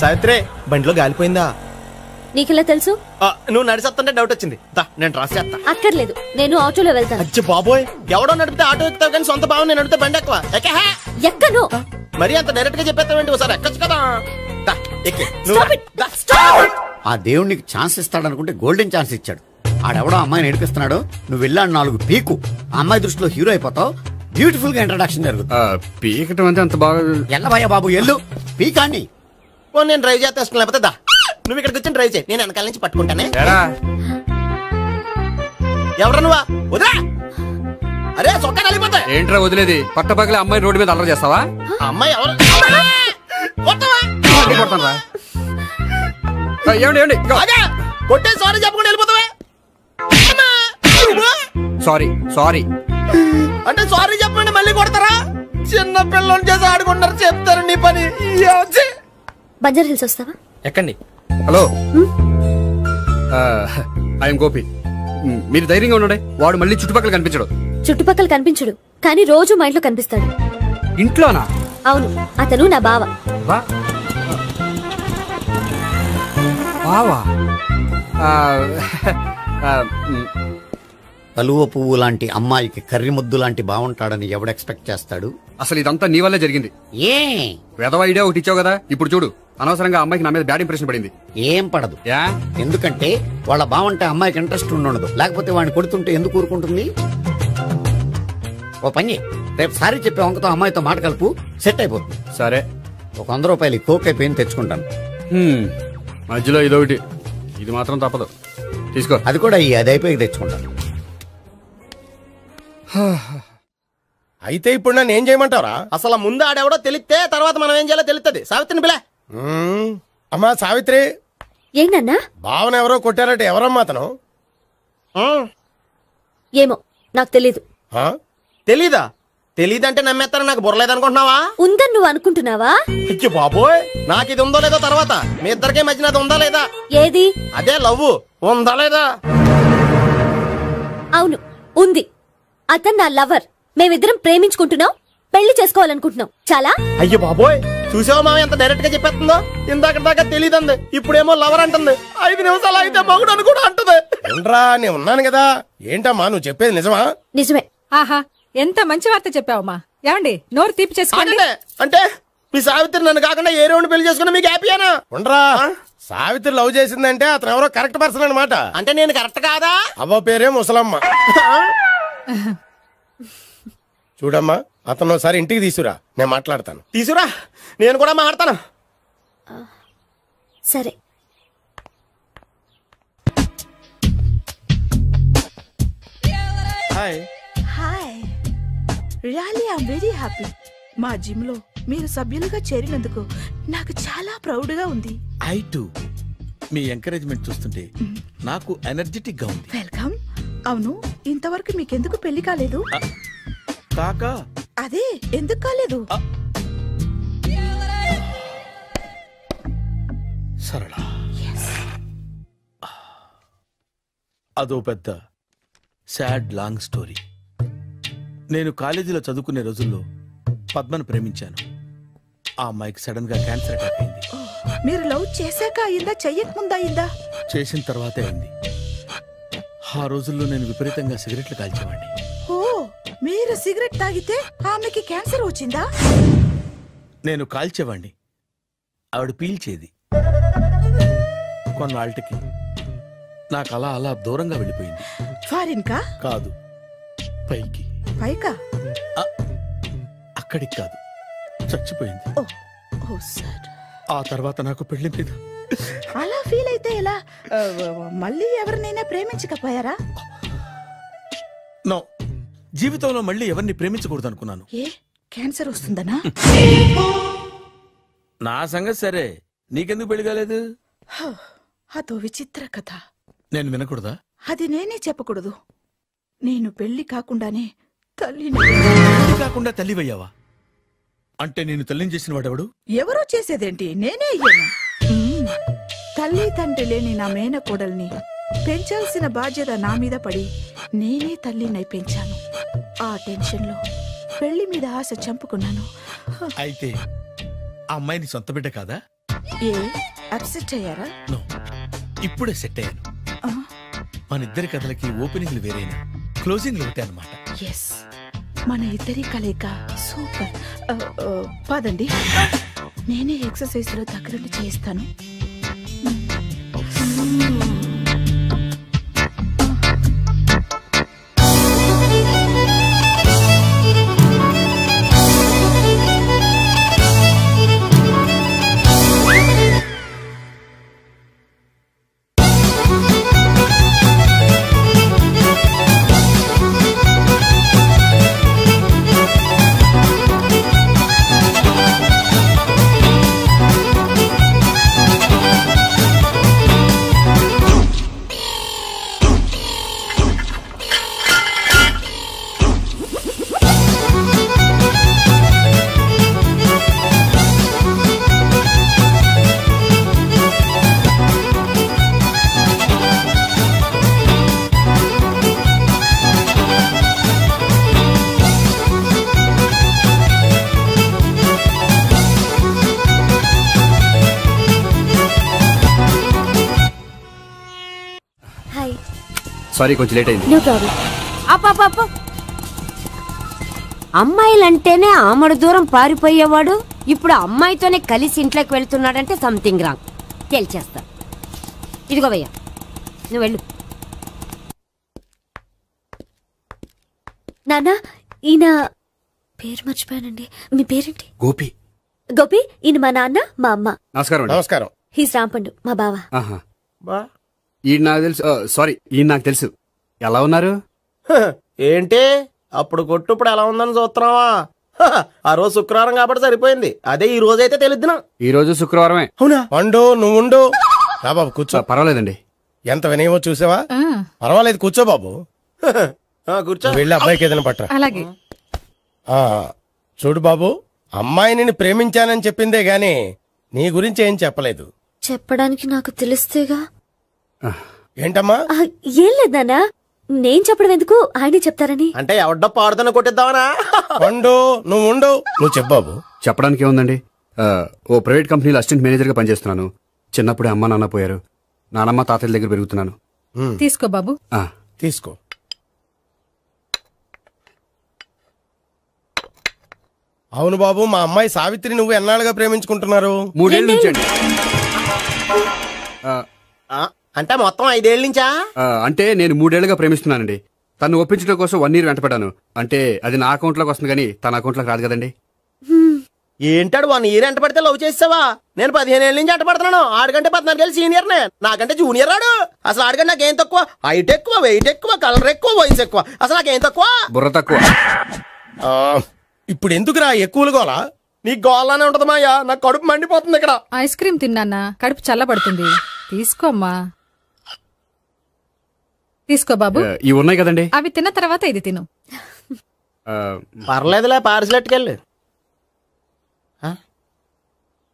సావిత్రి, బండిలో గాలిపోయిందా? నీకెలా తెలుసు? నువ్వు నడిచేస్తుంటే డౌట్ వచ్చింది. నేను రాసేస్తా. అక్కర్లేదు, నేను ఆటోలో వెళ్తాను. అచ్చి బాబోయ్, ఎవడో నడిపితే ఆటో ఎక్కుతావు కానీ సొంత భావం నేను నడిపితే బండి ఎక్కువ. ఎక్కను. మరి అంత డైరెక్ట్ గా చెప్పేస్తావేంటి? ఒకసారి ఎక్కొచ్చు కదా. ఆ దేవుడు నీకు ఛాన్స్ ఇస్తాడనుకుంటే గోల్డెన్ ఛాన్స్ ఇచ్చాడు. ఆడెవడో అమ్మాయిని నడిపిస్తున్నాడు, నువ్వు వెళ్ళాడు 4 పీకు. ఆ అమ్మాయి దృష్టిలో హీరో అయిపోతావు. బ్యూటిఫుల్ గా ఇంట్రడక్షన్ జరుగుతుంది. పీకటం అంటే అంత బాగా. ఎల్లవయ్యా బాబు, ఎల్లు పీకాన్ని. నేను డ్రైవ్ చేస్తాను, లేకపోతే దా నువ్వు ఇక్కడికి వచ్చి డ్రైవ్ చేయి, నేను వెనకాల నుంచి పట్టుకుంటానే. ఎవరు నువ్వా? వదిలా. అరే చొక్కా కలిగిపోతా. ఏంట్రా వదిలేది? పట్టపగలే అమ్మాయి రోడ్డు మీద అల్లరి చేస్తావా? అమ్మాయి ఎవరు? కొట్టే సారీ చెప్పకుండా వెళ్ళిపోతావా? సారీ సారీ అంటే సారీ చెప్పండి మళ్ళీ కొడతారా? చిన్న పిల్లలు చేసి ఆడుకుంటారు, చెప్తారు నీ పని. బంజారా హిల్స్ వస్తావా? ఎక్కండి. Hello, I'm Gopi. మీరు ధైర్యంగా ఉండండి. వాడు మళ్ళీ చుట్టుపక్కల కనిపించడు. చుట్టుపక్కల కనిపించడు, కానీ రోజు మా ఇంట్లో కనిపిస్తాడు. ఇంట్లోనా? అవును, అతను నా బావ. బావా? కలువ పువ్వు లాంటి అమ్మాయికి కర్రి ముద్దు లాంటి బాగుంటాడని ఎవడు ఎక్స్పెక్ట్ చేస్తాడు? అసలు ఇదంతా నీ వల్లే జరిగింది. ఏ వెధవ ఐడియా ఒకటి ఇచ్చావు కదా, ఇప్పుడు చూడు. అనవసరంగా అమ్మాయికి నా మీద బ్యాడ్ ఇంప్రెషన్ పడింది. ఏం పడదు. ఎందుకంటే వాళ్ళ బాగుంటే అమ్మాయికి ఇంట్రెస్ట్ ఉండదు. లేకపోతే వాడిని కొడుతుంటే ఎందుకు ఊరుకుంటుంది? ఓ పని, రేపు సారీ చెప్పే వంకతో అమ్మాయితో మాట కలుపు, సెట్ అయిపోతుంది. సరే, ఒక 100 రూపాయలు కోక్ అయిపోయింది, తెచ్చుకుంటాను. మధ్యలో ఇదొకటి, ఇది మాత్రం తప్పదు. తీసుకో. అది కూడా అది అయిపోయి తెచ్చుకుంటాను. అయితే ఇప్పుడు నన్ను ఏం చేయమంటారా? అసలు ముందు ఆడెవడో తెలిస్తే తర్వాత మనం ఏం చేయాలో తెలుస్తుంది. సావిత్రిని పిల్ల. అమ్మా సావిత్రి. ఏంటన్నా? భావన ఎవరో కొట్టారట, ఎవరమ్మా అతను? ఏమో నాకు తెలీదు. తెలీదా? తెలీదంటే నమ్మేస్తారని నాకు బుర్రలేదనుకుంటున్నావా? ఉందని నువ్వు అనుకుంటున్నావా? అయ్యో బాబోయ్, నాకు ఇది ఉందో లేదో తర్వాత. మీ ఇద్దరికే మధ్యన అది ఉందా లేదా? ఏది? అదే లవ్ ఉందా లేదా? అవును, ఉంది. అతను నా లవర్. మేమిద్దరం ప్రేమించుకుంటున్నాం, పెళ్లి చేసుకోవాలనుకుంటున్నాం. చాలా. అయ్యో బాబోయ్, చూసావా మామ ఎంత డైరెక్ట్ గా చెప్పేస్తుందో? ఇందాక దాకా తెలియదండి, ఇప్పుడేమో లవర్ అంటుంది. 5 నిమిషాలు అయితే మగుడు అని కూడా అంటుంది. ఏంట్రా, నేను ఉన్నాను కదా. ఏంటమ్మా నువ్వు చెప్పేది నిజమా? నిజమే. ఆహా, ఎంత మంచి వార్త చెప్పావమ్మా. ఏమండి, నోరు తీపి చేసుకోండి. అంటే మీ సావిత్రి నన్ను కాకుండా ఏ రౌండ్ పెళ్లి చేసుకున్నా మీకు హ్యాపీయేనా? ఉండరా, సావిత్రి లవ్ చేసిందంటే అతను ఎవరో కరెక్ట్ పర్సన్ అనమాట. అంటే నేను కరెక్ట్ కాదా? అవ్వ పేరే ముసలమ్మ. చూడమ్మా, అతను ఒకసారి ఇంటికి తీసుకురా, నేను మాట్లాడతాను. తీసుకురా, నేను కూడా మాట్లాడతాను. సరే. Hi. Hi, really I'm very happy. మా జిమ్ లో మీరు సభ్యులుగా చేరినందుకు నాకు చాలా ప్రౌడ్ గా ఉంది. I to. మీ ఎంకరేజ్మెంట్ చూస్తుంటే నాకు ఎనర్జెటిక్ గా ఉంది. వెల్కమ్. అవును, ఇంతవరకు మీకెందుకు పెళ్లి కాలేదు? కాకా అదే ఎందుకు కాలేదు? సరళ, అదో పెద్ద సాడ్ లాంగ్ స్టోరీ. నేను కాలేజీలో చదువుకునే రోజుల్లో పద్మను ప్రేమించాను. ఆ అమ్మాయికి సడన్ గా క్యాన్సర్ అటాక్ అయింది. మీరు లవ్ చేశాక అయిందా, చెయ్యక ముందా అయిందా? చేసిన తర్వాతే అయింది. ఆ రోజుల్లో నేను విపరీతంగా సిగరెట్లు కాల్చేవాడిని. ఓ, మీరు సిగరెట్ తాగితే ఆమెకి క్యాన్సర్ వచ్చిందా? నేను కాల్చేవాణ్ణి, ఆవిడ పీల్చేది. కొన్నాళ్ళకి నాకు అలా అలా దూరంగా వెళ్ళిపోయింది. ఫారిన్ కా? కాదు, పైకి. పైకా? అక్కడికి కాదు, చచ్చిపోయింది. ఓ సార్. ఆ తర్వాత నాకు పెళ్లి మీద. అలా ఫీల్ అయితే ఎలా? మళ్ళీ ఎవరినైనా ప్రేమించకపోయారా? నో, జీవితంలో మళ్ళీ ఎవరిని ప్రేమించకూడదు అనుకున్నాను. ఏ, క్యాన్సర్ వస్తుందనా? నా సంగతి సరే, నీకెందుకు పెళ్లి కాలేదు? అదో విచిత్ర కథ. నేను వినకూడదా? అది నేనే చెప్పకూడదు. నేను పెళ్లి కాకుండానే పెళ్లి కాకుండా తల్లివయ్యావా? అంటే నేను తల్లిని చేసిన వాడెవడు? ఎవరో చేసేదేంటి, నేనే అయ్యాను. తల్లి తండ్రి లేని నా మేనకోడల్ని పెంచాల్సిన బాధ్యత నా మీద పడి నేనే తల్లినై పెంచాను. ఆ టెన్షన్ లో పెళ్లి మీద ఆశ చంపుకున్నాను. అయితే ఆ అమ్మాయిని సొంత బిడ్డ కాదా? ఏ, అప్సెట్ అయ్యారా? నో, ఇప్పుడే సెట్ అయ్యాను. మన ఇద్దరి కథలకి ఓపెనింగ్లు వేరేనా, క్లోజింగ్లు ఒకటే అన్నమాట. ఎస్, మన ఇద్దరి కలయిక సూపర్. పదండి, నేనే ఎక్సర్సైజ్ లో దగ్గరుండి చేయిస్తాను. సారీ, కొంచెం లేట్ అయింది. No problem. అప్ప అమ్మాయిలంటేనే ఆమడు దూరం పారిపోయేవాడు ఇప్పుడు అమ్మాయితోనే కలిసి ఇంట్లోకి వెళ్తున్నాడంటే సంథింగ్ రాంగ్. తేల్చేస్తా. ఇదిగో భయ్యా, నువ్వు వెళ్ళు. నాన్న, ఈయన పేరు మర్చిపోయానండి. మీ పేరేంటి? గోపి. గోపి, ఈయన మా నాన్న, మా అమ్మ. నమస్కారం. నమస్కారం. హీస్ రాంపండు, మా బావ. ఈయన నాకు తెలుసు. సారీ, ఈయన నాకు తెలుసు. ఎలా ఉన్నారు? ఏంటి అప్పుడు కొట్టు ఇప్పుడు ఎలా ఉందని చూస్తున్నావా? ఆ రోజు శుక్రవారం కాబట్టి సరిపోయింది. అదే ఈ రోజు అయితే తెలియదునా. ఈ రోజు శుక్రవారమే. అవునా? వండు, నువ్వు ఉండు. బాబు కూర్చో. పర్వాలేదండి. ఎంత వినయమో చూసావా? పర్వాలేదు, కూర్చో బాబు. కూర్చో. వెళ్ళి అబ్బాయికి ఏదైనా పట్టరా. అలాగే. చూడు బాబు, అమ్మాయిని నేను ప్రేమించానని చెప్పిందే గాని నీ గురించి ఏం చెప్పలేదు. చెప్పడానికి నాకు తెలిస్తేగా. ఏంటమ్మా? ఏం లేదు నాన్న, నేను చెప్పడం ఎందుకు, ఆయనే చెప్తారని. అంటే ఎవడ్డో పాడుతున్న కొట్టిద్దామనా? ఉండు, నువ్వు ఉండు, నువ్వు చెప్పు బాబు. చెప్పడానికి ఏముందండి, ఓ ప్రైవేట్ కంపెనీలో అసిస్టెంట్ మేనేజర్గా పనిచేస్తున్నాను. చిన్నప్పుడే అమ్మ నాన్న పోయారు. నానమ్మ తాతయ్య దగ్గర పెరుగుతున్నాను. తీసుకో బాబు. తీసుకో. అవును బాబు, మా అమ్మాయి సావిత్రి నువ్వు ఎన్నాళ్ళుగా ప్రేమించుకుంటున్నారు? 3 ఏళ్ళ నుంచి అండి. అంటే మొత్తం 5 ఏళ్ళ నుంచా? అంటే నేను 3 ఏళ్ళుగా ప్రేమిస్తున్నానండి. తను ఒప్పించడం కోసం 1 year వెంటపడ్డాను. అంటే అది నా అకౌంట్లోకి వస్తుంది కానీ తన అకౌంట్లోకి రాదు కదండి. ఏంటాడు 1 year ఎంట పడితే లవ్ చేసావా? నేను 15 ఏళ్ళ నుంచి ఎంట పడుతున్నాను. ఆడికంటే 14 ఏళ్ళు సీనియర్ నే, నాకంటే జూనియర్ ఆడు. అసలు ఆడికంటే నాకేం తక్కువ? హైట్ ఎక్కువ, వెయిట్ ఎక్కువ, కలర్ ఎక్కువ, వయసు ఎక్కువ. అసలు నాకేం తక్కువ? బుర్ర తక్కువ. ఇప్పుడు ఎందుకురా ఎక్కువలు గోలా? నీకు గోలానే ఉంటది మాయా, నాకు కడుపు మండిపోతుంది ఇక్కడ. ఐస్ క్రీమ్ తిన్నానా, కడుపు చల్లబడుతుంది. తీసుకోమ్మా. తీసుకో బాబు. ఇవి ఉన్నాయి కదండి, అవి తిన్న తర్వాత ఇది తిను. పర్లేదులే, పార్సిలెట్కెళ్ళి.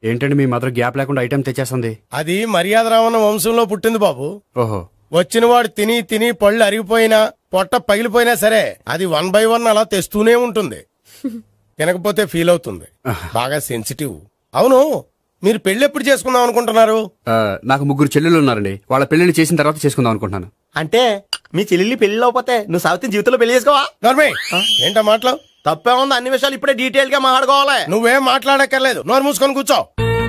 ఏంటండి మీ మదర్ గ్యాప్ లేకుండా ఐటెం తెచ్చేస్తుంది? అది మర్యాద రావణ వంశంలో పుట్టింది బాబు. ఓహో. వచ్చిన వాడు తిని తిని పళ్ళు అరిగిపోయినా, పొట్ట పగిలిపోయినా సరే అది 1 by 1 అలా తెస్తూనే ఉంటుంది. తినకపోతే ఫీల్ అవుతుంది. బాగా సెన్సిటివ్. అవును, మీరు పెళ్లి ఎప్పుడు చేసుకుందాం అనుకుంటున్నారు? నాకు 3 చెల్లెళ్ళు ఉన్నారండి. వాళ్ళ పెళ్లిని చేసిన తర్వాత చేసుకుందాం అనుకుంటున్నాను. అంటే మీ చెల్లెల్ని పెళ్లి అవ్వకపోతే నువ్వు సావిత్రి జీవితంలో పెళ్లి చేసుకోవా? ఏంటో మాటలు తప్పే ఉంది. అన్ని విషయాలు ఇప్పుడే డీటెయిల్ గా మాట్లాడుకోవాలి. నువ్వేం మాట్లాడక్కర్లేదు, నోరు మూసుకొని కూర్చో.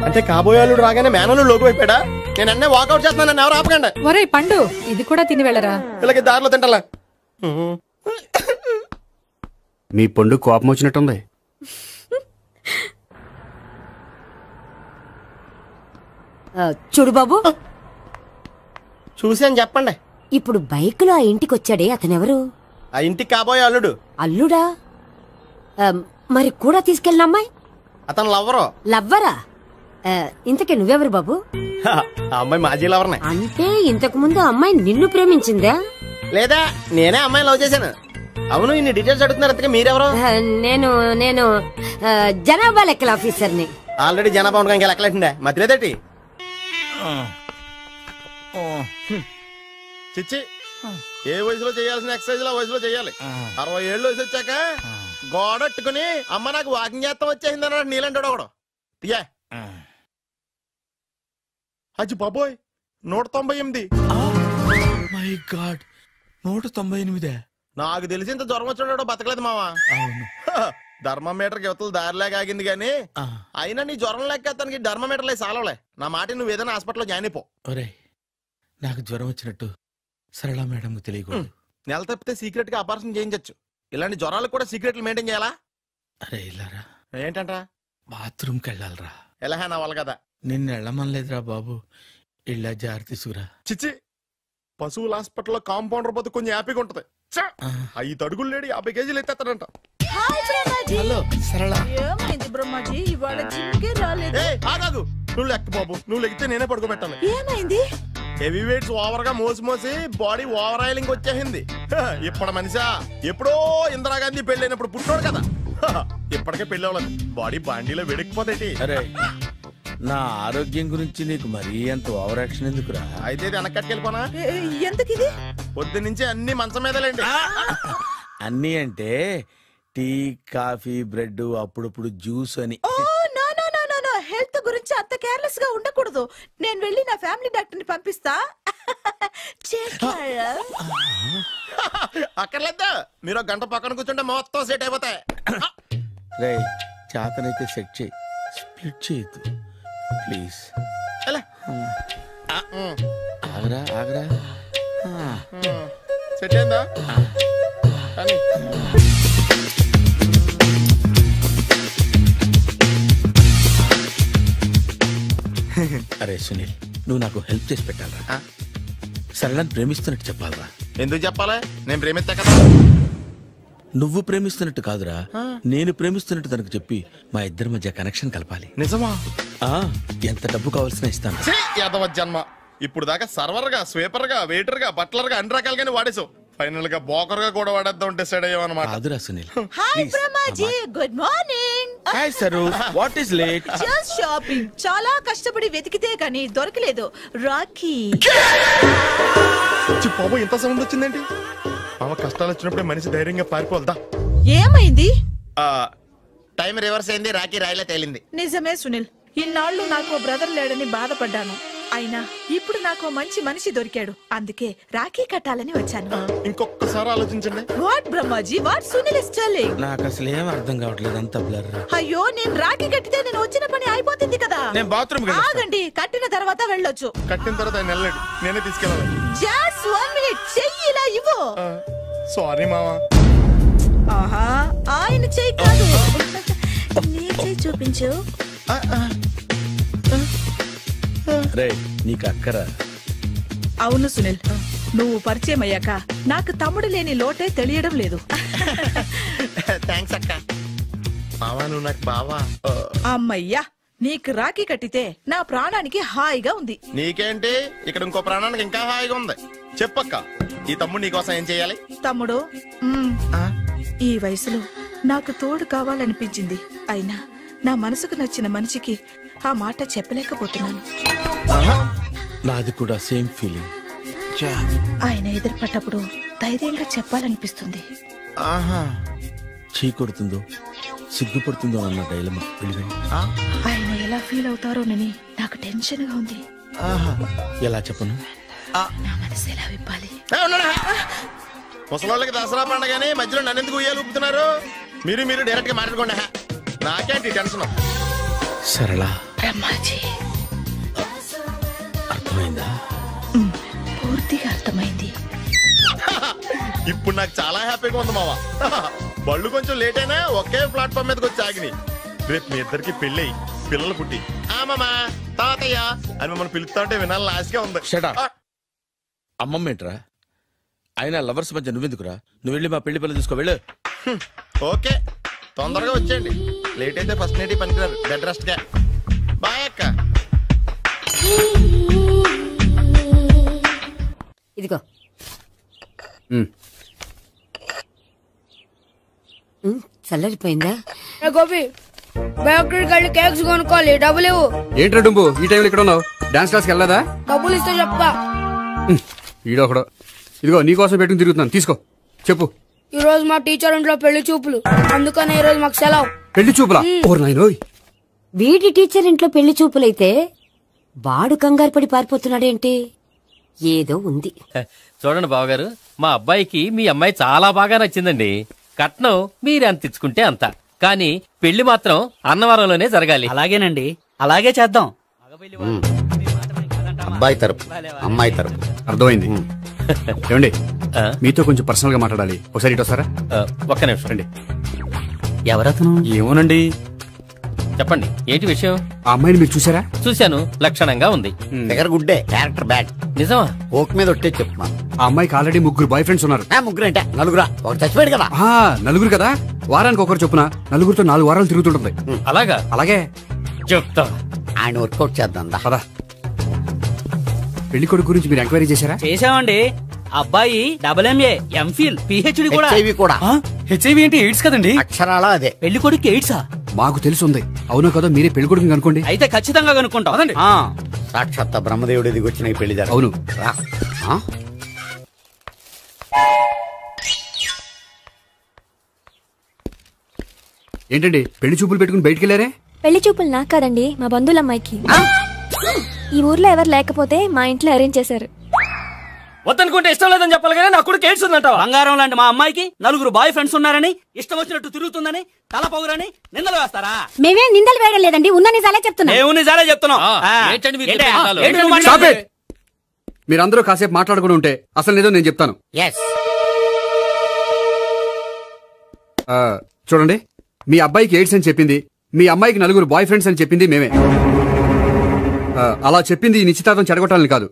అంటే కాబోయేవాళ్ళు రాగానే మేనలు లోకి అయిపోయాడా? నేను అన్నీ వాకౌట్ చేస్తున్నాను, నన్ను ఎవరు ఆపకండి. ఒరే పండు, ఇది కూడా తిని వెళ్ళరా. ఇలాగే దారిలో తింటలా. మీ పండు కోపం వచ్చినట్టుంది. చూడు బాబు, చూసాను చెప్పండి. ఇప్పుడు బైక్ లో ఆ ఇంటికి వచ్చాడే అతనెవరు? ఆ ఇంటికి కాబోయే అల్లుడు. అల్లుడా? మరి కూడా తీసుకెళ్ళిన అమ్మాయి? అతను లవ్వరు. లవ్వరా? ఇంతకీ నువ్వెవరు బాబు? ఆ అమ్మాయి మాజీ లవర్నే. అంటే ఇంతకు ముందు అమ్మాయి నిన్ను ప్రేమించిందా? లేదా నేనే అమ్మాయి లవ్ చేశాను. అవును, ఇన్ని డీటెయిల్స్ అడుగుతున్నారు. అంతగా మీరెవరు? నేను జనాభా లెక్కల ఆఫీసర్ని. ఆల్రెడీ జనాభా ఉండగా ఇంకా లెక్కలేండే మధ్యలేదటి. చిచ్చి, ఏ వయసులో చేయాల్సిన ఎక్సర్సైజ్ లో వయసులో చేయాలి. 60 ఏళ్ళు వయసు వచ్చాక గోడట్టుకుని అమ్మ నాకు వాకింగ్ చేస్తాం వచ్చేసింది అన్నాడు నీలంటాడు ఒకడు. తీయా అజ్జి బాబోయ్, 198. My God, 198. నాకు తెలిసి ఇంత జ్వరం వచ్చాడు బతకలేదు మావా. ధర్మమీటర్ యువతలు దారిలాగా ఆగింది గానీ అయినా నీ జ్వరం లెక్క అతనికి ధర్మమీటర్లే సాలవలే. నా మాట నువ్వు ఏదైనా హాస్పిటల్లో జాయిన్ అయిపో. నాకు జ్వరం వచ్చినట్టు సరళ మేడం తెలియకూడదు. నెల తప్పితే సీక్రెట్ గా ఆపరేషన్ చేయించచ్చు. ఇలాంటి జ్వరాలకు కూడా సీక్రెట్లు మెయింటైన్ చేయాలా? అరే ఇల్లారా. ఏంటంటా? బాత్రూమ్కి వెళ్ళాలరా. ఎలా నా వాళ్ళ కదా. నిన్ను వెళ్ళమనలేదురా బాబు, ఇళ్ళ జారి తీసుకురా. చిచ్చి, పశువుల హాస్పిటల్లో కాంపౌండర్ పోతే కొంచెం హ్యాపీగా ఉంటది. 5 అడుగులు లేడి 50 కేజీలు ఎత్తేస్తాడంట. హలో సరళ. ఏమైంది బ్రహ్మాజీ, ఇవాళ జిమ్కే రాలేదు? ఆగాగు, నువ్వు లెక్క బాబు. నువ్వు లెక్కితే నేనే పడుకోబెట్టాను. ఏమైంది? హెవీ వెయిట్స్ ఓవర్ గా మోసి మోసి బాడీ ఓవర్ ఆయిలింగ్ వచ్చేసింది. ఇప్పుడు మనిషా ఎప్పుడో ఇందిరాగాంధీ పెళ్ళైనప్పుడు పుట్టాడు కదా, ఇప్పటికే పెళ్లి అవ్వలేదు. బాడీ బాండీలో వెడికిపోతాయి. అరే, నా ఆరోగ్యం గురించి నీకు మరీ అంత ఓవర్ యాక్షన్ ఎందుకురా? అయితే వెనకట్టుకెళ్ళిపోనా? ఎందుకు ఇది? పొద్దున్నుంచి అన్ని మంచం మీదలేండి. అన్ని అంటే టీ, కాఫీ, బ్రెడ్, అప్పుడప్పుడు జ్యూస్ అని. హెల్త్ గురించి అంత కేర్లెస్ గా ఉండకూడదు. నేను వెళ్ళి నా ఫ్యామిలీ డాక్టర్ ని పంపిస్తా. అక్కర్లేదా, మీరు 1 గంట పక్కన కూర్చుంటే మొత్తం సెట్ అయిపోతాయి. రే, చేతనైతే సెట్ చేయి, స్ప్లిట్ చేయొద్దు ప్లీజ్. ఆగరా ఆగరా. సెట్ అయిందా? అరే సునీల్, నువ్వు నాకు హెల్ప్ చేసి పెట్టాలరా. సరళని ప్రేమిస్తున్నట్టు చెప్పాలరా. ఎందుకు చెప్పాలి? నేను ప్రేమిస్తా కదా. నువ్వు ప్రేమిస్తున్నట్టు కాదురా, నేను ప్రేమిస్తున్నట్టు తనకు చెప్పి మా ఇద్దరి మధ్య కనెక్షన్ కలపాలి. నిజమా? ఎంత డబ్బు కావాల్సిన ఇస్తాను. యాదవ జన్మ. ఇప్పుడు దాకా సర్వర్ గా, స్వీపర్ గా, వెయిటర్ గా, బట్లర్ గా అన్ని రకాలుగానే వాడేసావు. ఫైనల్ గా బోకర్ గా కూడా వాడేద్దాం డిసైడ్ అయ్యామన్నమాట. అదురా Sunil. Hi Brahmaji, good morning. Hi Saru, what is late? Just shopping. చాలా కష్టపడి వెతికితే కానీ దొరకలేదు. రాఖీ. బాబు ఇంత సౌండ్ వచ్చిందేంటి? మామ కష్టాలు వచ్చినప్పుడే మనిషి ధైర్యంగా పారిపోల్దా. ఏమైంది? టైం రివర్స్ అయింది, రాఖీ రాయిలా తేలింది. నిజమే సునీల్, ఇన్నాళ్ళు నాకు బ్రదర్ లేడని బాధపడ్డాను. అయినా ఇప్పుడు నాకు మంచి మనిషి దొరికాడు. అందుకే రాఖీ కట్టాలని వచ్చాను. ఇంకొకసారి ఆలోచించండి. What Brahmaji, what Sunil is telling? నాకు అసలు ఏం అర్థం కావట్లేదు, అంత బ్లర్. అయ్యో, నేను రాఖీ కట్టితే నేను వచ్చిన పని అయిపోతుంది కదా. నేను బాత్రూమ్ ఆగండి, కట్టిన తర్వాత వెళ్ళొచ్చు. కట్టిన తర్వాత ఆయన వెళ్ళండి, నేనే తీసుకెళ్ళాలి. జస్ట్ 1 minute, చెయ్యి ఇలా ఇవ్వు. సారీ మామా. ఆహా, ఆయన చెయ్యి కాదు, నీ చెయ్యి చూపించు. రే, నీకు అక్కరా? అవును సునీల్, నువ్వు పరిచయం అయ్యాక నాకు తమ్ముడు లేని లోటే తెలియడం లేదు. థ్యాంక్స్ అక్క. మావా నువ్వు నాకు బావా. అమ్మయ్యా, నీకు రాఖీ కట్టితే నా ప్రాణానికి హాయిగా ఉంది. నీకేంటి, ఇక్కడ ఇంకో ప్రాణానికి ఇంకా హాయిగా ఉంది. చెప్పక్క, ఈ తమ్ముడు నీకోసం ఏం చేయాలి? తమ్ముడు, ఈ వయసులో నాకు తోడు కావాలనిపించింది. అయినా నా మనసుకు నచ్చిన మనిషికి ఆ మాట చెప్పలేకపోతున్నాను. నాది కూడా సేమ్ ఫీలింగ్. ఆయన ఎదురుపడ్డప్పుడు ధైర్యంగా చెప్పాలనిపిస్తుంది. చీకొడుతుందో సిగ్గుపడుతుందో అన్న డైలమా. ఆయన ఎలా ఫీల్ అవుతారోనని నాకు టెన్షన్ గా ఉంది. ఎలా చెప్పను? నా మనసు ఎలా విప్పాలి? ముసలోళ్ళకి దసరా పండగని మధ్యలో నన్ను ఎందుకు ఉయ్యాలు ఊపుతున్నారు? మీరు డైరెక్ట్ గా మాట్లాడుకోండి. నాకేంటి టెన్షన్? సరళ, బ్రహ్మాజీ, అర్థమైందా? పూర్తిగా అర్థమైంది. ఇప్పుడు నాకు చాలా హ్యాపీగా ఉంది మావా. బళ్ళు కొంచెం లేట్ అయినా ఒకే ప్లాట్ఫామ్ మీదకి వచ్చి ఆగినాయి. రేపు మీ ఇద్దరికి పెళ్ళి పిల్లలు పుట్టి మామా తాతయ్య అని మమ్మల్ని పిలుస్తా ఉంటే వినాలని లాస్ట్గా ఉంది. అమ్మమ్మ ఏంట్రా? అయినా లవర్స్ మధ్య నువ్వెందుకురా? నువ్వు వెళ్ళి మా పెళ్లి పిల్లలు తీసుకో, వెళ్ళు. ఓకే, తొందరగా వచ్చేయండి. లేట్ అయితే ఫస్ట్ నైట్ పనికిరారు. బెడ్ రెస్ట్ గా. బాయ్ అక్క. ఇదిగో చల్లరిపోయిందా? గోపి, బయోక్రెడిట్ వెళ్ళి కేక్స్ కొనుక్కోవాలి, డబ్బులు ఇవ్వు. ఏంట్రా డుంబు ఈ టైంలో ఇక్కడ ఉన్నావు? డాన్స్ క్లాస్కి వెళ్ళదా? డబ్బులు ఇస్తే చెప్తా. ఈడొకడు. ఇదిగో నీకోసం పెట్టుకుని తిరుగుతున్నాను, తీసుకో. చెప్పు. ఈ రోజు మా టీచర్ ఇంట్లో పెళ్లి చూపులు, అందుకనే ఈ రోజు మాకు సెలవు. పెళ్లి చూపులా? ఓర్ నాయనోయ్. వీడి టీచర్ ఇంట్లో పెళ్లి చూపులైతే వాడు కంగారు పడి పారిపోతున్నాడేంటి? ఏదో ఉంది. చూడండి బావగారు, మా అబ్బాయికి మీ అమ్మాయి చాలా బాగా నచ్చిందండి. కట్నం మీరెంత ఇచ్చుకుంటే అంత, కానీ పెళ్లి మాత్రం అన్నవరంలోనే జరగాలి. అలాగేనండి, అలాగే చేద్దాం. అబ్బాయి తరపు అమ్మాయి తరపు. అర్థమైంది. ఏమండి, మీతో కొంచెం పర్సనల్ గా మాట్లాడాలి. ఒకసారి ఇటు వస్తారా? ఒక్క నిమిషం రండి. ఎవరతను? ఏమోనండి. చెప్పండి, ఏంటి విషయం? ఆ అమ్మాయిని మీరు చూసారా? చూశాను, లక్షణంగా ఉంది. దగ్గర గుడ్డే, క్యారెక్టర్ బ్యాడ్. నిజమా? ఓక్ మీద ఒట్టే చెప్తున్నా. ఆ అమ్మాయికి ఆల్రెడీ 3 బాయ్ ఫ్రెండ్స్ ఉన్నారు. 3 అంటే 4? ఒకటి చచ్చిపోయాడు కదా. 4 కదా, వారానికి ఒకరు చొప్పున 4 4 వారాలు తిరుగుతుంటుంది. అలాగా? అలాగే చెప్తా. ఆయన వర్కౌట్ చేద్దాం పదా. పెళ్లి కొడుకు గురించి మీరు ఎంక్వైరీ చేశారా? చేశామండి. అబ్బాయి MA, MPhil, PhD కూడా. హెచ్ఐవి అంటే ఎయిడ్స్ కదండి. అక్షరాలా అదే. పెళ్లి కొడుకు ఎయిడ్సా? మాకు తెలుసుంది. అవునో కదా, మీరే పెళ్లి కొడుకుని కనుకోండి. అయితే ఖచ్చితంగా కనుక్కుంటాం. సాక్షాత్ బ్రహ్మదేవుడి దిగి వచ్చిన పెళ్లి జరగదు. అవును. ఏంటండి పెళ్లి చూపులు పెట్టుకుని బయటికి వెళ్ళారే? పెళ్లి చూపులు నాకు కాదండి, మా బంధువుల అమ్మాయికి. ఈ ఊర్లో ఎవరు లేకపోతే మా ఇంట్లో అరేంజ్ చేశారు. వద్దనుకుంటే ఇష్టం లేదని చెప్పాలి కానీ నా కొడుకు ఎయిడ్స్ ఉందంట. బంగారం లాంటి మా అమ్మాయికి 4 బాయ్ ఫ్రెండ్స్ ఉన్నారని, ఇష్టం వచ్చినట్టు తిరుగుతుందని, తల పౌరని నిందలు వేస్తారా? మేమే నిందలు వేయడం లేదండి, ఉన్న నిజాలే చెప్తున్నాం. మేము నిజాలే చెప్తున్నాం. మీరందరూ కాసేపు మాట్లాడుకుని ఉంటే అసలు నిజం నేను చెప్తాను. చూడండి, మీ అబ్బాయికి ఎయిడ్స్ అని చెప్పింది, మీ అమ్మాయికి 4 బాయ్ ఫ్రెండ్స్ అని చెప్పింది మేమే. అలా చెప్పింది ఈ నిశ్చితార్థం చెడగొట్టాలని కాదు,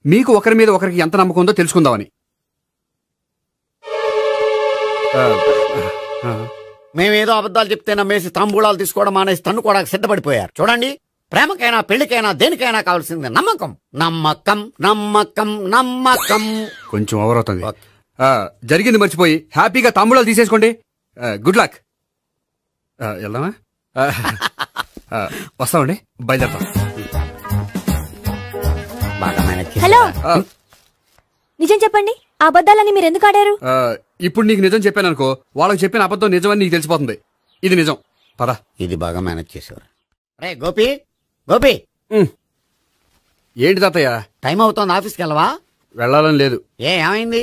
మీకు ఒకరి మీద ఒకరికి ఎంత నమ్మకం ఉందో తెలుసుకుందామని. మేమేదో అబద్ధాలు చెప్తే నమ్మేసి తాంబూలాలు తీసుకోవడం మానేసి తన్నుకోవడానికి సిద్ధపడిపోయారు. చూడండి, ప్రేమకైనా పెళ్లికైనా దేనికైనా కావాల్సింది నమ్మకం. నమ్మకం నమ్మకం నమ్మకం. కొంచెం ఓవర్ అవుతుంది. జరిగింది మర్చిపోయి హ్యాపీగా తాంబూలాలు తీసేసుకోండి. Good luck. వెళ్దామా? వస్తామండి, బయలుదేరతాం. హలో, నిజం చెప్పండి, ఆ అబద్ధాలని మీరు ఎందుకు ఆడారు? ఇప్పుడు నీకు నిజం చెప్పాను అనుకో, వాళ్ళకి చెప్పిన అబద్ధం నిజమని నీకు తెలిసిపోతుంది. ఇది నిజం. పద. ఇది బాగా మేనేజ్ చేసేవారు. రే గోపి, గోపి. ఏంటి తాతయ్య? టైం అవుతోంది, ఆఫీస్కి వెళ్ళవా? వెళ్ళాలని లేదు. ఏమైంది?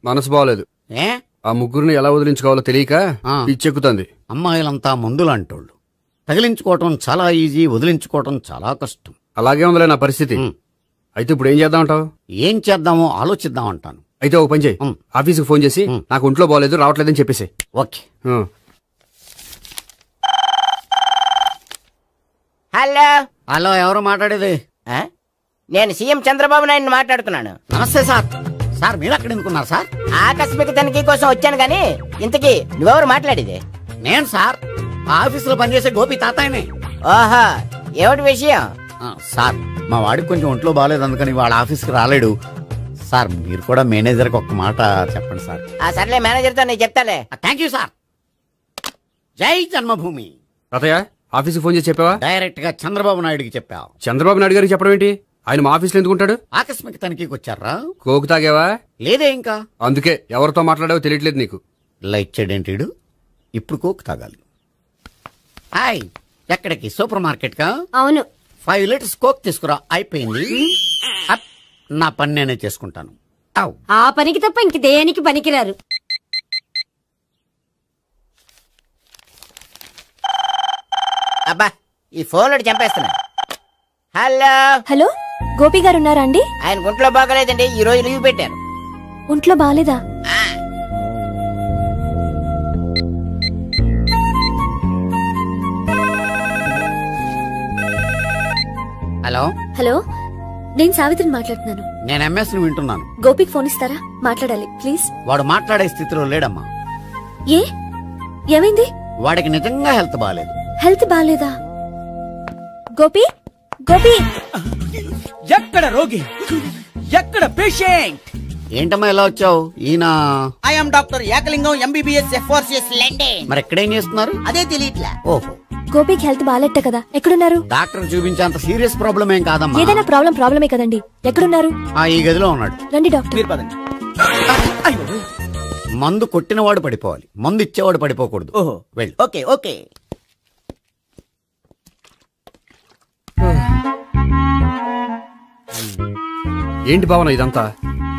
మనసు బాగోలేదు. ఆ ముగ్గురిని ఎలా వదిలించుకోవాలో తెలియక పిచ్చెక్కుతుంది. అమ్మాయిలంతా మందులాంటోళ్ళు. తగిలించుకోవటం చాలా ఈజీ, వదిలించుకోవటం చాలా కష్టం. అలాగే ఉందిలే నా పరిస్థితి. అయితే ఇప్పుడు ఏం చేద్దామంటావు? ఏం చేద్దామో ఆలోచిద్దాం అంటాను. అయితే ఒక పని చేయి, ఆఫీస్కి ఫోన్ చేసి నాకు ఒంట్లో బాగోలేదు, రావట్లేదని చెప్పేసి. ఓకే. హలో. హలో, ఎవరు మాట్లాడేది? నేను సీఎం చంద్రబాబు నాయుడు మాట్లాడుతున్నాను. నమస్తే సార్. సార్ మీరు అక్కడ ఎందుకున్నారు సార్? ఆకస్మిక తనిఖీ కోసం వచ్చాను గానీ ఇంతకీ నువ్వెవరు మాట్లాడేది? నేను సార్, ఆఫీసులో పనిచేసే గోపి తాతాయనే. ఓహో, ఏమిటి విషయం? సార్, మా వాడికి కొంచెం ఒంట్లో బాగాలేదు, అందుకని వాళ్ళ ఆఫీస్కి రాలేడు. సార్ మీరు కూడా మేనేజర్కి ఒక మాట చెప్పండి సార్. సర్లే, మేనేజర్తో నేను చెప్తాలే. Thank you sir. జై జన్మభూమి. తాతయ్య, ఆఫీస్కి ఫోన్ చేసి చెప్పావా? డైరెక్ట్ గా చంద్రబాబు నాయుడుకి చెప్పావు. చంద్రబాబు నాయుడు గారికి చెప్పడం ఏంటి? ఆయన మా ఆఫీస్లో ఎందుకుంటాడు? ఆకస్మిక తనిఖీకి వచ్చారా? కోకు తాగావా? లేదే ఇంకా. అందుకే ఎవరితో మాట్లాడావో తెలియట్లేదు నీకు. లైట్ చేయడేంటిడు? ఇప్పుడు కోక్ తాగాలి. హాయ్, ఎక్కడికి? సూపర్ మార్కెట్ కా? అవును. 5 లీటర్స్ కోక్ తీసుకురా. అయిపోయింది. నా పని నేనే చేసుకుంటాను. ఆ పనికి తప్ప ఇంక దేనికి పనికిరారు. అబ్బా, ఈ ఫోన్ లో చంపేస్తున్నా. హలో. హలో, గోపి గారు ఉన్నారా అండి? ఆయన ఒంట్లో బాగలేదండి, ఈ రోజు లీవ్ పెట్టారు. ఒంట్లో బాగాలేదా? హలో. హలో, నేను సావిత్రిని మాట్లాడుతున్నాను. నేను ఎంఎస్ ని వింటున్నాను. గోపికి ఫోన్ ఇస్తారా? మాట్లాడాలి ప్లీజ్. వాడు మాట్లాడే స్థితిలో లేడమ్మా. ఏ, ఏమైంది? వాడికి నిజంగా హెల్త్ బాగాలేదు. హెల్త్ బాగాలేదా? గోపి, గోపి. ఎక్కడ రోగి, ఎక్కడ పేషెంట్? ఏంటమ్మా ఎలా వచ్చావు? ఈయన I'm doctor Ekalingam, MBBS, FRCS London. మరి ఎక్కడేం చేస్తున్నారు? అదే తెలియట్లే. ఓహో, గోపికి హెల్త్ బాగాలెట్ట కదా, ఎక్కడున్నారు? డాక్టర్ చూపించేంత సీరియస్ ప్రాబ్లం ఏం కాదమ్మా. ఏదైనా ప్రాబ్లమే కదండి. ఎక్కడున్నారు? ఈ గదిలో ఉన్నాడు. రండి డాక్టర్. మీరు పదండి. మందు కొట్టినవాడు పడిపోవాలి, మందు ఇచ్చేవాడు పడిపోకూడదు. ఓహో, వెళ్ళు. Okay okay. ఏంటి భావన ఇదంతా?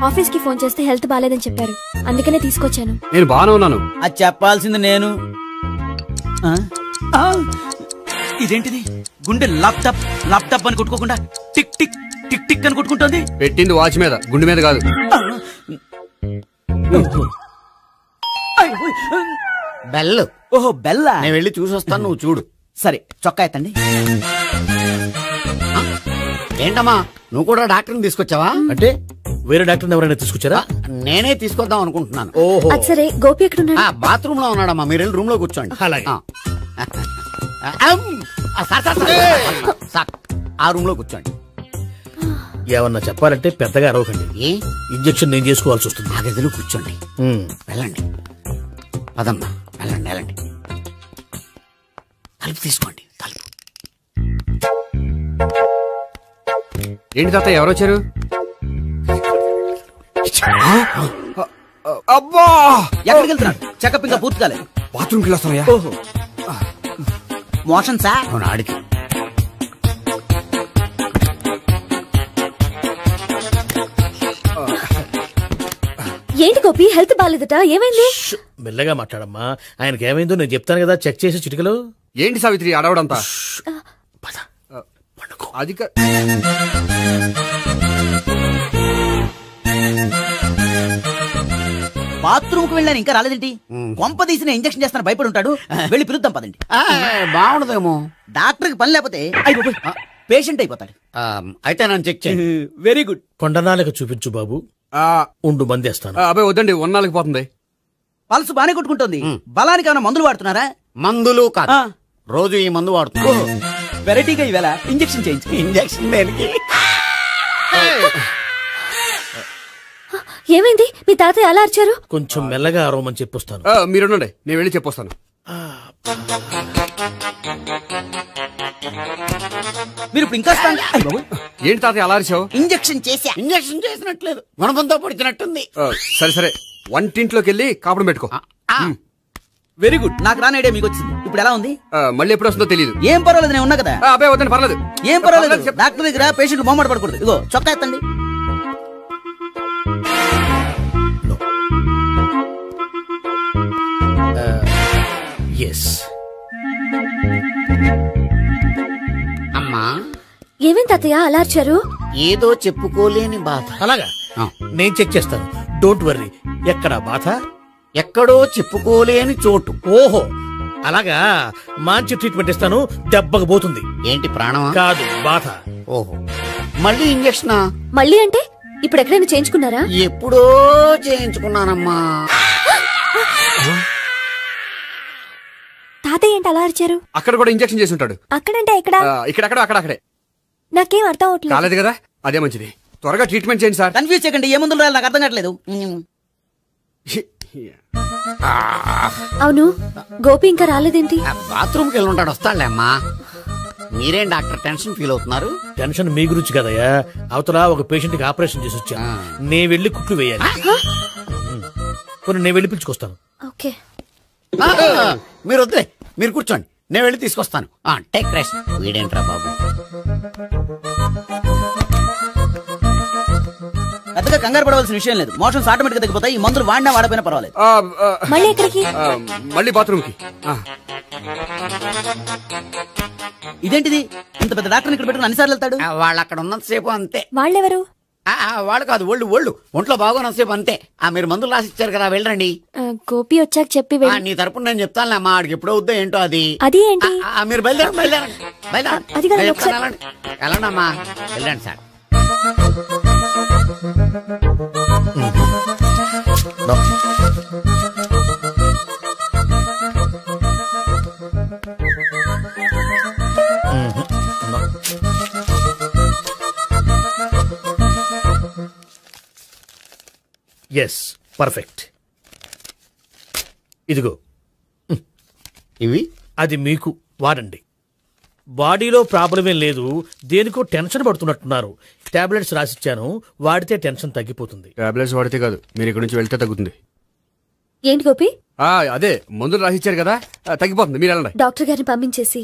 ఆఫీస్ కి ఫోన్ చేస్తే హెల్త్ బాగాలేదని చెప్పారు, అందుకనే తీసుకొచ్చాను. నేను బాగానే ఉన్నాను. అది చెప్పాల్సింది నేను. ఇదేంటిది? గుండె లాప్టాప్ లాప్టాప్ అని కొట్టుకోకుండా టిక్ టిక్ టిక్ టిక్ అని కొట్టుకుంటుంది. పెట్టింది వాచ్ మీద, గుండె మీద కాదు. బెల్. ఓహో, బెల్లా. నేను వెళ్ళి చూసొస్తాను, నువ్వు చూడు. సరే, చొక్కా ఎత్తండి. ఏంటమ్మా, నువ్వు కూడా డాక్టర్ని తీసుకొచ్చావా? అంటే వేరే డాక్టర్ ఎవరైనా తీసుకొచ్చారా? నేనే తీసుకొద్దాం అనుకుంటున్నాను. ఓహో, సరే. గోపి ఎక్కడున్నాడు? బాత్రూమ్ లో ఉన్నాడమ్మా, మీరు వెళ్ళి రూమ్ లో కూర్చోండి. సార్, ఆ రూమ్ లో కూర్చోండి. ఏమన్నా చెప్పాలంటే పెద్దగా అరవకండి. ఇంజెక్షన్ నేను చేసుకోవాల్సి వస్తుంది. ఆ గదిలో కూర్చోండి. వెళ్ళండి, పదమ్మా, వెళ్ళండి వెళ్ళండి. తలుపు తీసుకోండి, తలుపు. ఏంటి తాత, ఎవరు వచ్చారు? అబ్బా, ఎక్కడికి వెళ్తున్నాడు? చెకప్ ఇంకా పూర్తి కాలేదు. బాత్రూమ్కి వెళ్ళొస్తానయ్యా. ఓహో, మోషన్ సార్. అవును, ఆడికి. ఏంటి గోపి, హెల్త్ బాగాలేదట, ఏమైంది? మెల్లగా మాట్లాడమ్మా. ఆయనకి ఏమైందో నేను చెప్తాను కదా, చెక్ చేసి చిటికలు. ఏంటి సావిత్రి అడవడంతా? అది బాత్రూమ్ కు వెళ్ళాను, ఇంకా రాలేదేంటి? కొంప తీసిన ఇంజక్షన్ చేస్తాను భయపడి ఉంటాడు. వెళ్ళి పిలుద్దాం పదండి. బాగుండదేమో. డాక్టర్ కి పని లేకపోతే పేషెంట్ అయిపోతాడు. అయితే నన్ను చెక్ చేయండి. Very good. కొండనాలకు చూపించు బాబు. ఉండు, మందేస్తాను. అబ్బాయి వద్దండి, ఉన్నాళ్ళకి పోతుంది. పల్సు బానే కొట్టుకుంటుంది. బలానికి ఏమైనా మందులు వాడుతున్నారా? మందులు కాదు, రోజు ఈ మందు వాడుతున్నా. వెరైటీగా ఈవేళ ఇంజక్షన్ చేయించు. ఇంజక్షన్ దేనికి? ఏమైంది? మీ తాతయ్య అలా అరిచారు? కొంచెం మెల్లగా అరవమని చెప్పొస్తాను. మీరుండండి, నేను వెళ్ళి చెప్పొస్తాను. మీరు ఇప్పుడు ఇంకా ఏంటి తాతయ్య అలా అరిచావు? ఇంజెక్షన్ చేసినట్లేదు, గుణపంతో పొడిచినట్టుంది. సరే సరే, వంటింట్లోకి వెళ్ళి కాపుడు పెట్టుకో. Very good. నాకు రాని ఐడియా మీకు వచ్చింది. ఇప్పుడు ఎలా ఉంది? మళ్ళీ ఎప్పుడు వస్తుందో తెలియదు. ఏం పర్వాలేదు, నేను ఉన్నా కదా. అబ్బాయి వద్దని పర్లేదు. ఏం పర్వాలేదు. డాక్టర్ దగ్గర పేషెంట్లు మొహమాట పడకూడదు. ఇగో చొక్కా ఎత్తండి. అమ్మా, ఏమేం తాతయ్య అలా అరిచారు? ఏదో చెప్పుకోలేని బాధ. అలాగా, నేను చెక్ చేస్తాను. Don't worry. ఎక్కడ బాధ? ఎక్కడో చెప్పుకోలేని చోటు. ఓహో, అలాగా. మంచి ట్రీట్మెంట్ ఇస్తాను, దెబ్బకు పోతుంది. ఏంటి, ప్రాణమా? కాదు, బాధ. ఓహో, మళ్ళీ ఇంజక్షనా? మళ్ళీ అంటే ఇప్పుడు ఎక్కడైనా చేయించుకున్నారా? ఎప్పుడో చేయించుకున్నానమ్మా. తాతయ్య ఏంటి అలా అరిచారు? అక్కడ కూడా ఇంజక్షన్ చేసి ఉంటాడు. అక్కడంటే ఎక్కడ? ఇక్కడక్కడ అక్కడే. నాకేం అర్థం అవట్లేదు. కాలేదు కదా, అదే మంచిది. త్వరగా ట్రీట్మెంట్ చేయండి సార్. కన్ఫ్యూజ్ చేయకండి. ఏ మందులు రాయాలి నాకు అర్థం కావట్లేదు. అవును, గోపి ఇంకా రాలేదేంటి? బాత్రూమ్కి వెళ్ళి ఉంటాడు, వస్తాడులే అమ్మా. మీరేం డాక్టర్ టెన్షన్ ఫీల్ అవుతున్నారు? టెన్షన్ మీ గురించి కదయ్యా. అవతల ఒక పేషెంట్ కి ఆపరేషన్ చేసి వచ్చా. నే వెళ్ళి కుట్లు వేయాలి. నేను వెళ్ళి పిలుచుకొస్తాను. ఓకే, మీరు వద్దులే, మీరు కూర్చోండి, నేను వెళ్ళి తీసుకొస్తాను. Take rest. వీడేంట్రా బాబు. పెద్దగా కంగారు పడవలసిన విషయం లేదు. మోషన్స్ ఆటోమేటిక్ గా తగ్గిపోతాయి. ఈ మందులు వాడినా వాడపోయినా పర్వాలేదు. మళ్ళీ ఎక్కడికి? మళ్ళీ బాత్రూమ్ కి. ఇదేంటిది, ఇంత పెద్ద డాక్టర్ ఇక్కడ పెట్టుకుని అన్నిసార్లు వెళ్తాడు? వాళ్ళు అక్కడ ఉన్నంతసేపు అంతే. వాళ్ళెవరు? వాళ్ళు కాదు, ఒళ్ళు ఒంట్లో బాగోనంతసేపు అంతే. మీరు మందులు రాసి ఇచ్చారు కదా, వెళ్ళండి. గోపి వచ్చాక చెప్పి నీ తరపున నేను చెప్తానులే అమ్మా. ఆడికి ఎప్పుడు అవుద్దో ఏంటో అది. అది ఏంటి? మీరు బయలుదేరండి. వెళ్ళండి అమ్మా, వెళ్ళండి సార్. Yes, perfect. ఇదిగో ఇవి. అది మీకు వాడండి. బాడీలో ప్రాబ్లం ఏం లేదు, దేనికో టెన్షన్ పడుతున్నట్టున్నారు. టాబ్లెట్స్ రాసిచ్చాను, వాడితే టెన్షన్ తగ్గిపోతుంది. టాబ్లెట్స్ వాడితే కాదు, మీరు ఇక్కడ నుంచి వెళ్తే తగ్గుతుంది. ఏంటి గోపి? అదే మందులు రాసిచ్చారు కదా, తగ్గిపోతుంది. మీరు వెళ్ళండి. డాక్టర్ గారిని పంపించేసి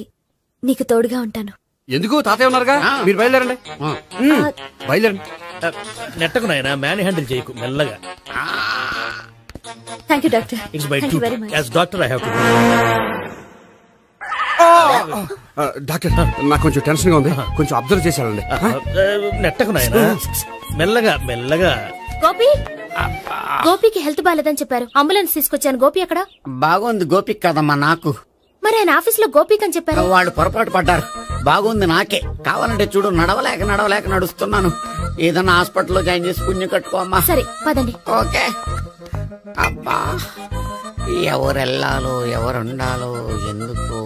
నీకు తోడుగా ఉంటాను. ఎందుకు, తాతయ్య ఉన్నారుగా, మీరు బయలుదేరండి. బయలుదేరండి. నెట్టకు నాయనా, మ్యాన్ హ్యాండిల్ చేయకు, మెల్లగా. Thank you doctor. It's my duty as doctor. I have to. Doctor, నాకు కొంచెం టెన్షన్ గా ఉంది, కొంచెం అబ్జర్వ్ చేశానండి. నెట్టకు నాయనా, మెల్లగా. గోపి, గోపికి హెల్త్ బాలేదని చెప్పారు, అంబులెన్స్ తీసుకొచ్చాను. గోపి ఎక్కడ? బాగుంది గోపిక్ కదమ్మా నాకు. మరి ఆయన ఆఫీస్ లో గోపిక్ అని చెప్పారు. వాళ్ళు పొరపాటు పడ్డారు. బాగుంది నాకే. కావాలంటే చూడు, నడవలేక నడుస్తున్నాను. ఏదన్నా హాస్పిటల్లో జాయిన్ చేసి పుణ్యం కట్టుకోమ్మా. సరే పదండి. ఓకే. అబ్బా, ఎవరెళ్ళాలో ఎవరుండాలో ఎందుకు.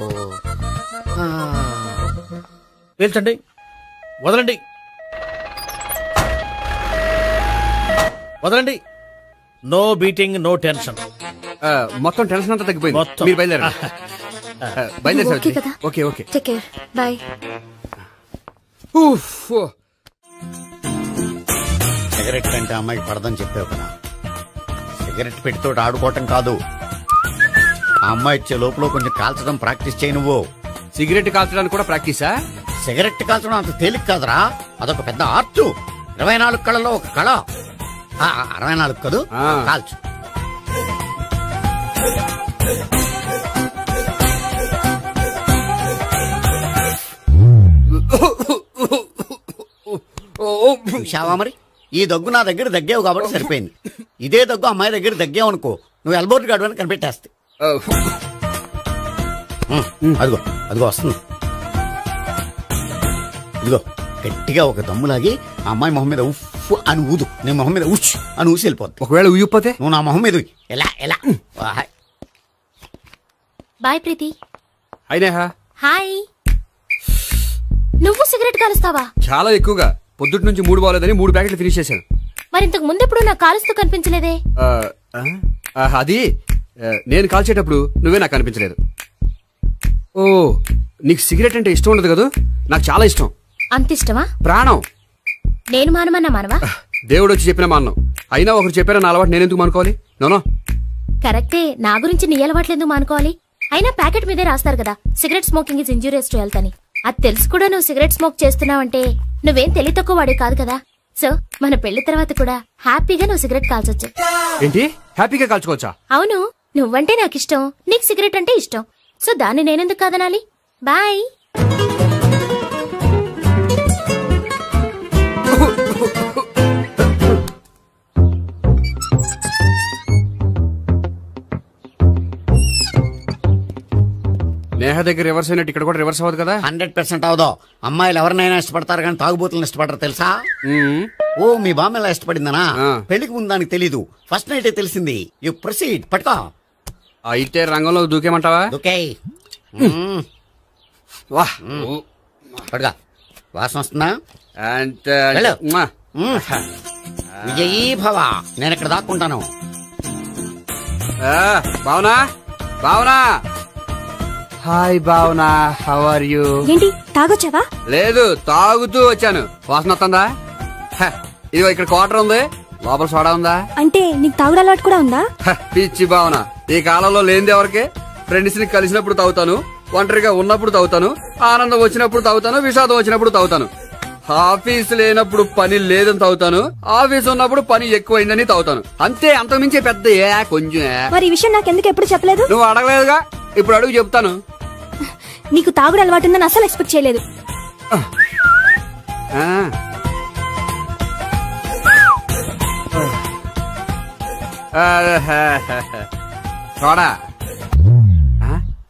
పేల్చండి, వదలండి. No beating, no tension. మొత్తం టెన్షన్ అంతా తగ్గిపోయింది. మీరు బయలుదేరండి. Okay. Take care. Bye. Cigarette కంటే అమ్మాయికి పడదని చెప్పావు కదా. సిగరెట్ పెట్టితో ఆడుకోవటం కాదు, ఆ అమ్మాయి ఇచ్చే లోపల కొంచెం కాల్చడం ప్రాక్టీస్ చేయి. నువ్వు సిగరెట్ కాల్చడానికి కూడా ప్రాక్టీసా? సిగరెట్ కాల్చడం అంత తేలిక కాదురా, అదొక పెద్ద ఆర్ట్. 24 కళలో ఒక కళ. 64 కదూ, కాల్చు. చూశావా మరి, ఈ దగ్గు నా దగ్గర దగ్గేవు కాబట్టి సరిపోయింది. ఇదే దగ్గు అమ్మాయి దగ్గర దగ్గేవు అనుకో, నువ్వు ఎల్బోర్డ్ గాడు అని కనిపెట్టేస్తే. అదిగో వస్తుంది. ఇదిగో గట్టిగా ఒక దమ్ములాగి ఆ అమ్మాయి మొహం మీద ఉఫ్ అని ఊదు, నీ మొహం మీద ఉచ్ అని ఊసి వెళ్ళిపోద్ది. ఒకవేళ ఊయకపోతే నువ్వు నా మొహం మీద ఎలా. బాయ్ ప్రీతి. అయినా హాయ్. నువ్వు సిగరెట్ కాలుస్తావా? చాలా ఎక్కువగా. పొద్దుటి నుంచి 3 బాలేదని 3 ప్యాకెట్లు ఫినిష్ చేశాను. మరి ఇంతకు ముందెప్పుడు నాకు కాలుస్తూ కనిపించలేదే? అది నేను కాల్చేటప్పుడు నువ్వే నాకు కనిపించలేదు. ఓ, నీకు సిగరెట్ అంటే ఇష్టం ఉండదు కదా? నాకు చాలా ఇష్టం. అంత ఇష్టమా? ప్రాణం. నేను మానమన్నా మానవా? దేవుడు వచ్చి చెప్పిన మానం. అయినా ఒకరు చెప్పారా నా అలవాటు నేనెందుకు మానుకోవాలి? నోనో. కరెక్టే, నా గురించి నీ అలవాట్లు ఎందుకు మానుకోవాలి? అయినా ప్యాకెట్ మీదే రాస్తారు కదా, cigarette smoking is injurious to health అని. అది తెలుసు కూడా నువ్వు సిగరెట్ స్మోక్ చేస్తున్నావంటే నువ్వేం తెలివి తక్కువ వాడే కాదు కదా. సో మన పెళ్లి తర్వాత కూడా హ్యాపీగా నువ్వు సిగరెట్ కాల్చొచ్చు. ఏంటి? హ్యాపీగా కాల్చుకోవచ్చా? అవును, నువ్వంటే నాకు ఇష్టం, నీకు సిగరెట్ అంటే ఇష్టం. సో దాన్ని నేనెందుకు కాదనాలి? బాయ్. నేహ దగ్గర రివర్స్ అయినట్టు ఇక్కడ కూడా రివర్స్ అవ్వదు కదా? 100% అవదో. అమ్మాయిలు ఎవరినైనా ఇష్టపడతారు కానీ తాగుబోతులను ఇష్టపడరు తెలుసా? ఓ, మీ బామ్మ ఎలా ఇష్టపడిందనా? పెళ్లికి ముందు దానికి తెలీదు, ఫస్ట్ నైట్ తెలిసింది. You proceed. పట్టుకో. అయితే రంగంలో దూకేమంటావా? దూకే. పట్టుకో. వాసన వస్తుందా? విజయీ భవ. నేను ఇక్కడ దాక్కుంటాను. Bhavana, Bhavana. Hi Bhavana, how are you? ఏంటి తాగొచ్చావా? లేదు, తాగుతూ వచ్చాను. వాసన వస్తుందా? ఇదిగో ఇక్కడ క్వార్టర్ ఉంది, లోపల సోడా ఉందా? అంటే నీకు తాగుడు అలవాటు కూడా ఉందా? పిచ్చి భావన, ఈ కాలంలో లేనిది ఎవరికి? ఫ్రెండ్స్ ని కలిసినప్పుడు తాగుతాను, ఒంటరిగా ఉన్నప్పుడు తాగుతాను, ఆనందం వచ్చినప్పుడు తాగుతాను, విషాదం వచ్చినప్పుడు తాగుతాను. ఆఫీస్ లేనప్పుడు పని లేదని తాగుతాను, ఆఫీస్ ఉన్నప్పుడు పని ఎక్కువైందని తాగుతాను. అంతే, అంతకుమించే పెద్ద కొంచెం. మరి ఈ విషయం నాకెందుకు ఎప్పుడు చెప్పలేదు? నువ్వు అడగలేదుగా, ఇప్పుడు అడుగు చెప్తాను. నీకు తాగుడు అలవాటు ఉందని అసలు ఎక్స్పెక్ట్ చేయలేదు. సోడా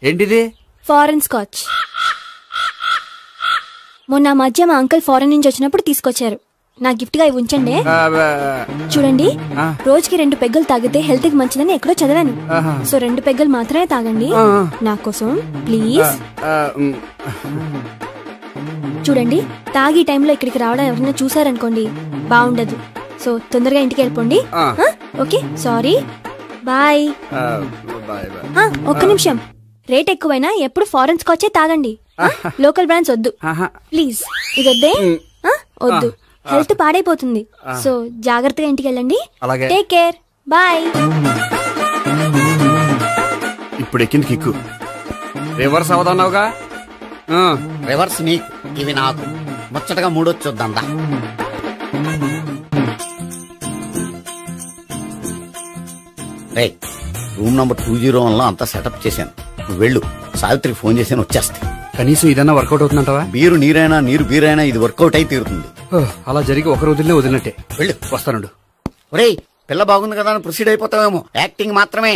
ఏంటిది? Foreign scotch. మొన్న మధ్య మా అంకుల్ ఫారెన్ నుంచి వచ్చినప్పుడు తీసుకొచ్చారు. నా గిఫ్ట్ గా ఇవి ఉంచండి. చూడండి, రోజుకి 2 పెగ్గులు తాగితే హెల్త్ కి మంచిదని ఎక్కడో చదివాను. సో 2 పెగ్గులు మాత్రమే తాగండి నా కోసం ప్లీజ్. చూడండి, తాగి టైంలో ఇక్కడికి రావడం ఎవరైనా చూసారనుకోండి బాగుండదు. సో తొందరగా ఇంటికి వెళ్ళిపోండి. Okay, sorry, bye. ఒక్క నిమిషం, రేట్ ఎక్కువైనా ఎప్పుడు ఫారెన్ స్కాచే తాగండి. లోకల్ బ్రాండ్స్ వద్దు ప్లీజ్. ఇది వద్దే, వద్దు, హెల్త్ పాడైపోతుంది. సో జాగ్రత్తగా ఇంటికి వెళ్ళండి. Take care, bye. ఇప్పుడు ఎక్కింది కిక్కు. రివర్స్ అవదన్నావుగా? రివర్స్ నీకు, ఇవి నాకు. ముచ్చటగా మూడొచ్చొద్దా? రూమ్ నంబర్ 201 లో అంతా సెటప్ చేశాను. నువ్వు వెళ్ళు, సావిత్రికి ఫోన్ చేశాను, వచ్చేస్తే. కనీసం ఇదన్నా వర్కౌట్ అవుతుందంటావా? బీరు నీరైనా నీరు బీరైనా ఇది వర్కౌట్ అయి తీరుతుంది. అలా జరిగి ఒక రోజులే వదిలినట్టే. వెళ్ళు, వస్తానుండు. ఒరేయ్, పిల్ల బాగుంది కదా అని ప్రొసీడ్ అయిపోతావేమో. యాక్టింగ్ మాత్రమే.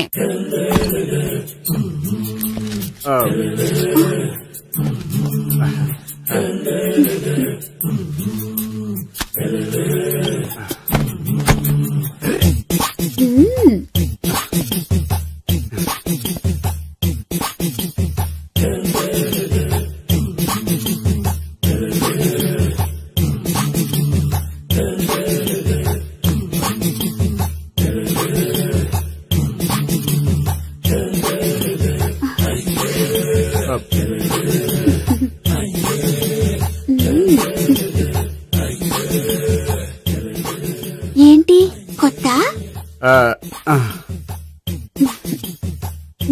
ఏంటి కొత్త?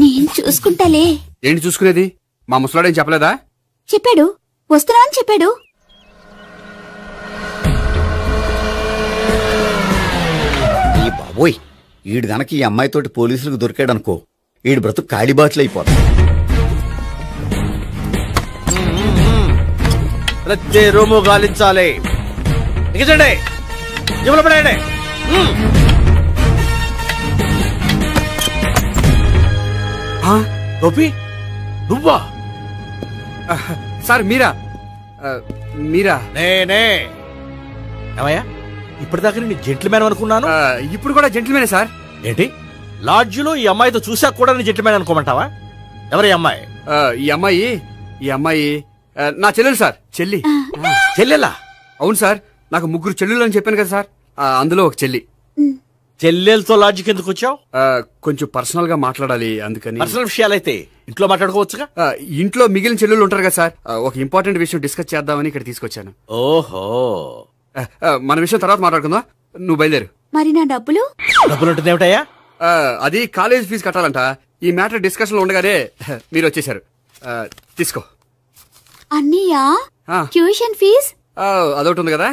నేను చూసుకుంటాలే. ఏంటి చూసుకునేది? మా ముసలాడేం చెప్పలేదా? చెప్పాడు, వస్తున్నా అని చెప్పాడు. ఈ బాబోయ్, ఈడు గనక ఈ అమ్మాయితోటి పోలీసులకు దొరికాడనుకో, ఈడు బ్రతుకు కాళీబాట్లు అయిపోతాడు. ప్రతి రూము గాలించాలి. దిగజండి, జబ్బులు పడేయండి. గోపి, నువ్వా? సార్ మీరా? మీరా? నేనే. ఏమయ్యా, ఇప్పటిదాకా నేను జెంట్లమ్యాన్ అనుకున్నాను. ఇప్పుడు కూడా జెంట్లమ్యానే సార్. ఏంటి, లాడ్జిలో ఈ అమ్మాయితో చూసాక కూడా నేను జెంట్లమ్యాన్ అనుకోమంటావా? ఎవరి అమ్మాయి? ఈ అమ్మాయి నా చెల్లెలు సార్. చెల్లి. చెల్లెలా? అవును సార్, నాకు 3 చెల్లెలు అని చెప్పాను కదా సార్. అందులో ఒక చెల్లి. చెల్లెలతో లాడ్జికి ఎందుకు వచ్చావు? కొంచెం పర్సనల్ గా మాట్లాడాలి అందుకని. పర్సనల్ విషయాలైతే ఇంట్లో మాట్లాడుకోవచ్చుగా. ఇంట్లో మిగిలిన చెల్లెళ్ళు ఉంటారు కదా సార్, ఒక ఇంపార్టెంట్ విషయం డిస్కస్ చేద్దామని ఇక్కడ తీసుకొచ్చాను. ఓహో, మన విషయం తర్వాత మాట్లాడుకుందాం, నువ్వు బయలుదేరు. మరి నా డబ్బులు? డబ్బులు ఉంటుంది ఏమిటయ్యా? అది కాలేజ్ ఫీజు కట్టాలంట. ఈ మ్యాటర్ డిస్కషన్ లో ఉండగానే మీరు వచ్చేసారు. తీసుకో. అన్నయ్యా, ట్యూషన్ ఫీజ్? అదొకటి ఉంది కదా,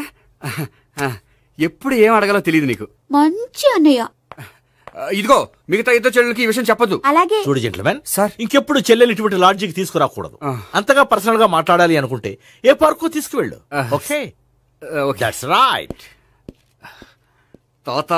ఎప్పుడు ఏం అడగాలో తెలియదు నీకు. మంచి అన్నయ్య. ఇదిగో మిగతా ఇద్దరు చెల్లెలకి ఈ విషయం చెప్పదు. అలాగే. చూడు జెంట్లమెన్ సార్, ఇంకెప్పుడు చెల్లెలు ఇటువంటి లాడ్జికి తీసుకురాకూడదు. అంతగా పర్సనల్ గా మాట్లాడాలి అనుకుంటే ఏ పార్కు తీసుకువెళ్ళు. Okay, that's right. తాత